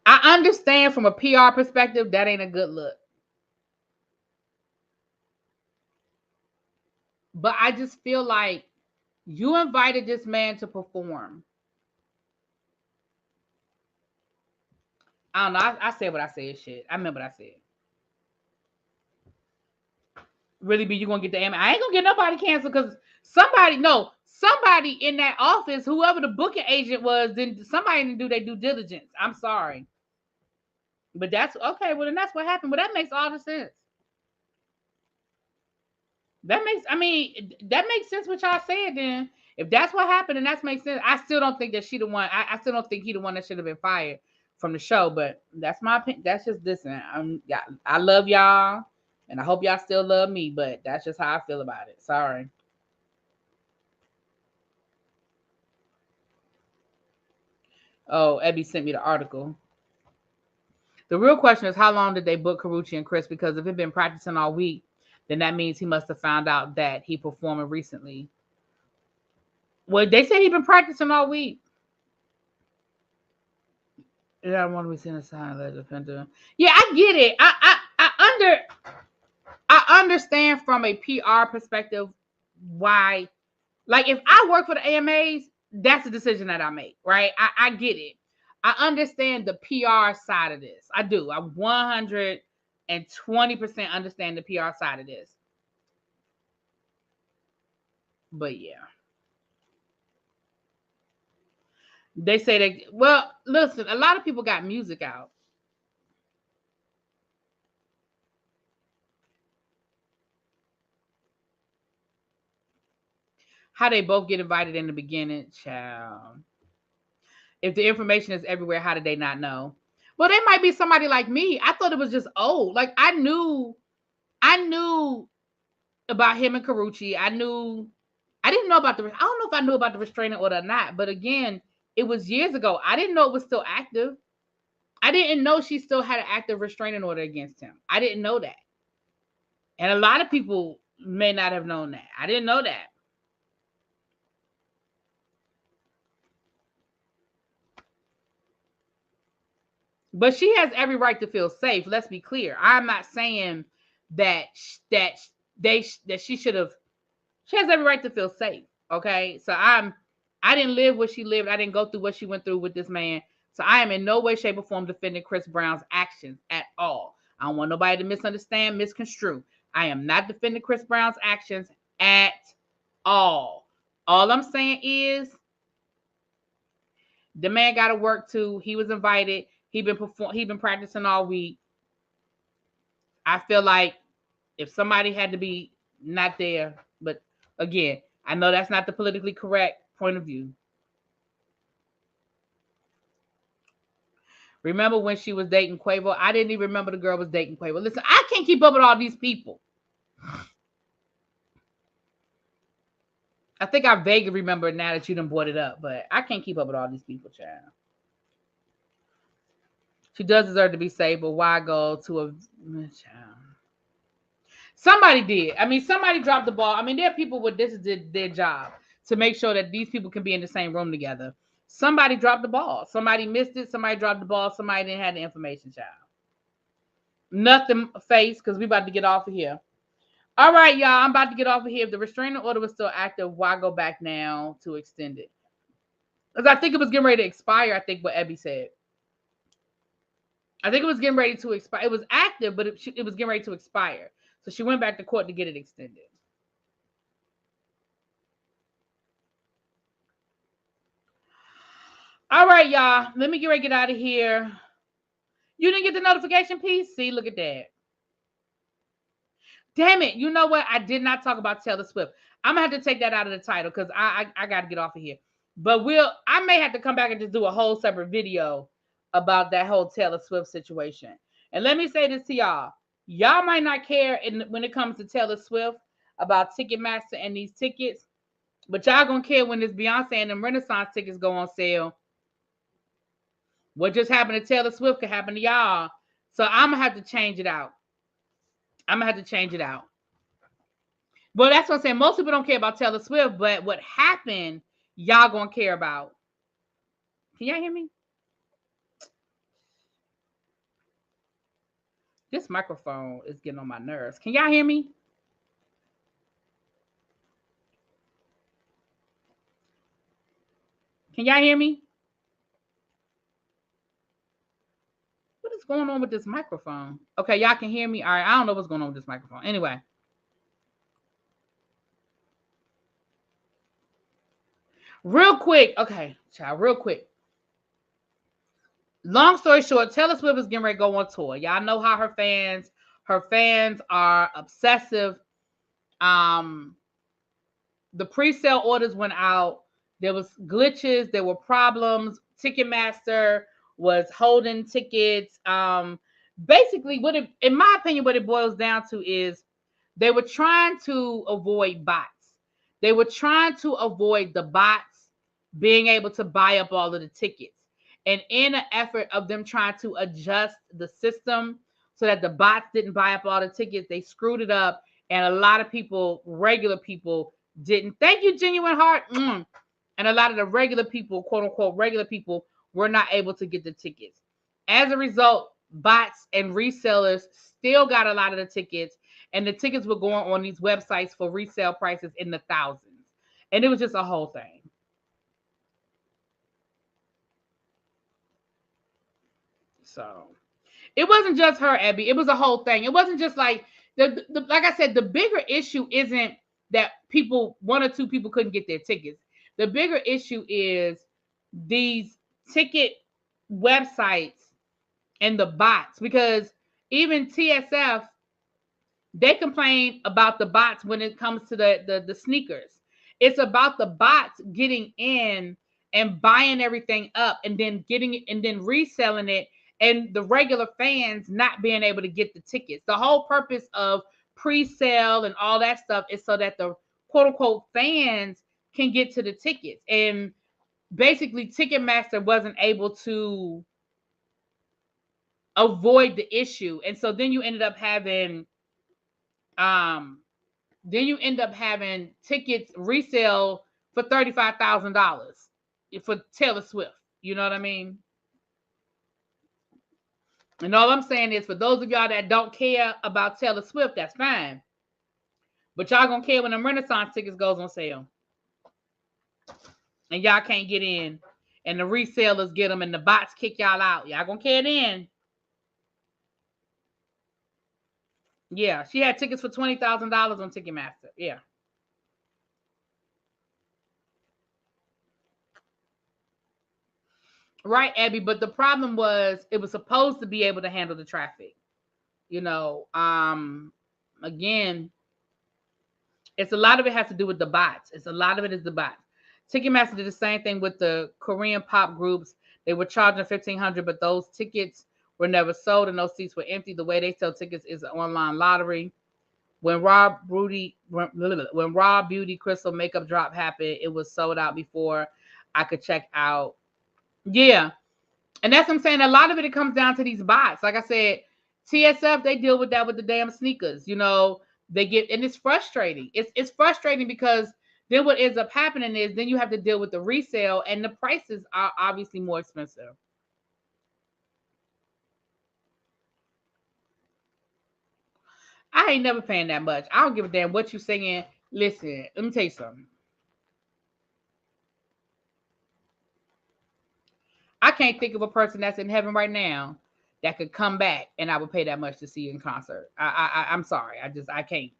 I understand from a PR perspective that ain't a good look. But I just feel like you invited this man to perform. I don't know. I said what I said. Shit. I remember what I said. Really, be you gonna get the AMA? I ain't gonna get nobody canceled because somebody in that office, whoever the booking agent was, then somebody didn't do their due diligence. I'm sorry. But that's okay. Well, then that's what happened. But that makes all the sense. That makes sense what y'all said then. If that's what happened, then that makes sense. I still don't think that she the one. I still don't think he the one that should have been fired from the show. But that's my opinion. That's just listen. I love y'all, and I hope y'all still love me. But that's just how I feel about it. Sorry. Oh, Ebby sent me the article. The real question is, how long did they book Karrueche and Chris? Because if he'd been practicing all week, then that means he must have found out that he performing recently. Well, they said he'd been practicing all week. Yeah, I want to be seen a sign of the Yeah, I get it. I understand from a PR perspective why. Like, if I work for the AMAs, that's a decision that I make, right? I get it. I understand the PR side of this. I do. I 120% understand the PR side of this. But yeah. They say that, well, listen, a lot of people got music out. How they both get invited in the beginning, child. If the information is everywhere, how did they not know? Well, they might be somebody like me. I thought it was just old. Like I knew about him and Karrueche. I didn't know about I don't know if I knew about the restraining order or not. But again, it was years ago. I didn't know it was still active. I didn't know she still had an active restraining order against him. I didn't know that. And a lot of people may not have known that. I didn't know that. But she has every right to feel safe. Let's be clear. I'm not saying that she should have. She has every right to feel safe. Okay, so I didn't live what she lived. I didn't go through what she went through with this man. So I am in no way, shape, or form defending Chris Brown's actions at all. I don't want nobody to misunderstand, misconstrue. I am not defending Chris Brown's actions at all. All I'm saying is the man got to work too. He was invited. He been practicing all week. I feel like if somebody had to be not there, but again, I know that's not the politically correct point of view. Remember when she was dating Quavo? I didn't even remember the girl was dating Quavo. Listen, I can't keep up with all these people. I think I vaguely remember now that you done brought it up, but I can't keep up with all these people, child. She does deserve to be saved, but why go to a child? Somebody did. I mean, somebody dropped the ball. I mean, there are people with this is their job to make sure that these people can be in the same room together. Somebody dropped the ball. Somebody missed it. Somebody dropped the ball. Somebody didn't have the information, child. Nothing face, because we about to get off of here. All right, y'all. I'm about to get off of here. If the restraining order was still active, why go back now to extend it? Because I think it was getting ready to expire. I think what Ebby said. I think it was getting ready to expire. It was active, but it was getting ready to expire. So she went back to court to get it extended. All right, y'all. Let me get out of here. You didn't get the notification piece? See, look at that. Damn it. You know what? I did not talk about Taylor Swift. I'm going to have to take that out of the title because I got to get off of here. But I may have to come back and just do a whole separate video about that whole Taylor Swift situation. And let me say this to y'all. Y'all might not care when it comes to Taylor Swift about Ticketmaster and these tickets, but y'all gonna care when this Beyonce and them Renaissance tickets go on sale. What just happened to Taylor Swift could happen to y'all. So I'm gonna have to change it out. Well, that's what I'm saying. Most people don't care about Taylor Swift, but what happened, y'all gonna care about. Can y'all hear me? This microphone is getting on my nerves. Can y'all hear me? Can y'all hear me? What is going on with this microphone? Okay, y'all can hear me. All right, I don't know what's going on with this microphone. Anyway. Real quick. Okay, child, real quick. Long story short, Taylor Swift is getting ready to go on tour. Y'all know how her fans are obsessive. The pre-sale orders went out. There was glitches. There were problems. Ticketmaster was holding tickets. Basically, in my opinion, what it boils down to is they were trying to avoid bots. They were trying to avoid the bots being able to buy up all of the tickets. And in an effort of them trying to adjust the system so that the bots didn't buy up all the tickets, they screwed it up. And a lot of people, regular people, didn't. Thank you, Genuine Heart. And a lot of the regular people, quote unquote, regular people, were not able to get the tickets. As a result, bots and resellers still got a lot of the tickets, and the tickets were going on these websites for resale prices in the thousands. And it was just a whole thing. So it wasn't just her, Abby. It was a whole thing. It wasn't just like like I said, the bigger issue isn't that one or two people couldn't get their tickets. The bigger issue is these ticket websites and the bots, because even TSF, they complain about the bots when it comes to the sneakers. It's about the bots getting in and buying everything up and then reselling it, and the regular fans not being able to get the tickets. The whole purpose of pre-sale and all that stuff is so that the quote unquote fans can get to the tickets. And basically Ticketmaster wasn't able to avoid the issue. And so then you ended up having tickets resale for $35,000 for Taylor Swift. You know what I mean? And all I'm saying is, for those of y'all that don't care about Taylor Swift, that's fine. But y'all gonna care when them Renaissance tickets goes on sale. And y'all can't get in. And the resellers get them and the bots kick y'all out. Y'all gonna care then. Yeah, she had tickets for $20,000 on Ticketmaster. Yeah. Right, Abby. But the problem was it was supposed to be able to handle the traffic. You know, again, it's a lot of it has to do with the bots. It's a lot of it is the bots. Ticketmaster did the same thing with the Korean pop groups. They were charging $1,500, but those tickets were never sold and those seats were empty. The way they sell tickets is an online lottery. When Raw Beauty Crystal makeup drop happened, it was sold out before I could check out. Yeah. And that's what I'm saying. A lot of it comes down to these bots. Like I said, TSF, they deal with that with the damn sneakers. You know, they get, and it's frustrating. It's frustrating because then what ends up happening is then you have to deal with the resale and the prices are obviously more expensive. I ain't never paying that much. I don't give a damn what you singing. Listen, let me tell you something. I can't think of a person that's in heaven right now that could come back and I would pay that much to see you in concert. I'm sorry. I can't.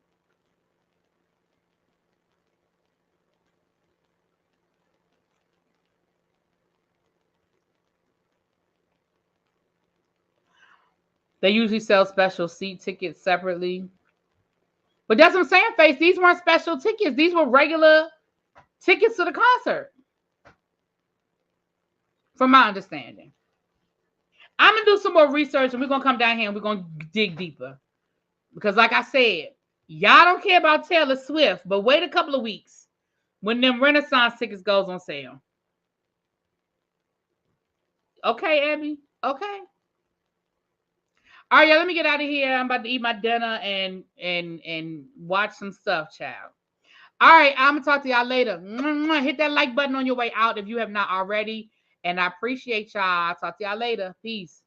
They usually sell special seat tickets separately. But that's what I'm saying, Face. These weren't special tickets. These were regular tickets to the concert. From my understanding. I'm going to do some more research and we're going to come down here and we're going to dig deeper. Because like I said, y'all don't care about Taylor Swift, but wait a couple of weeks when them Renaissance tickets goes on sale. Okay, Abby? Okay. All right, y'all, let me get out of here. I'm about to eat my dinner and watch some stuff, child. All right, I'm going to talk to y'all later. Hit that like button on your way out if you have not already. And I appreciate y'all. I'll talk to y'all later. Peace.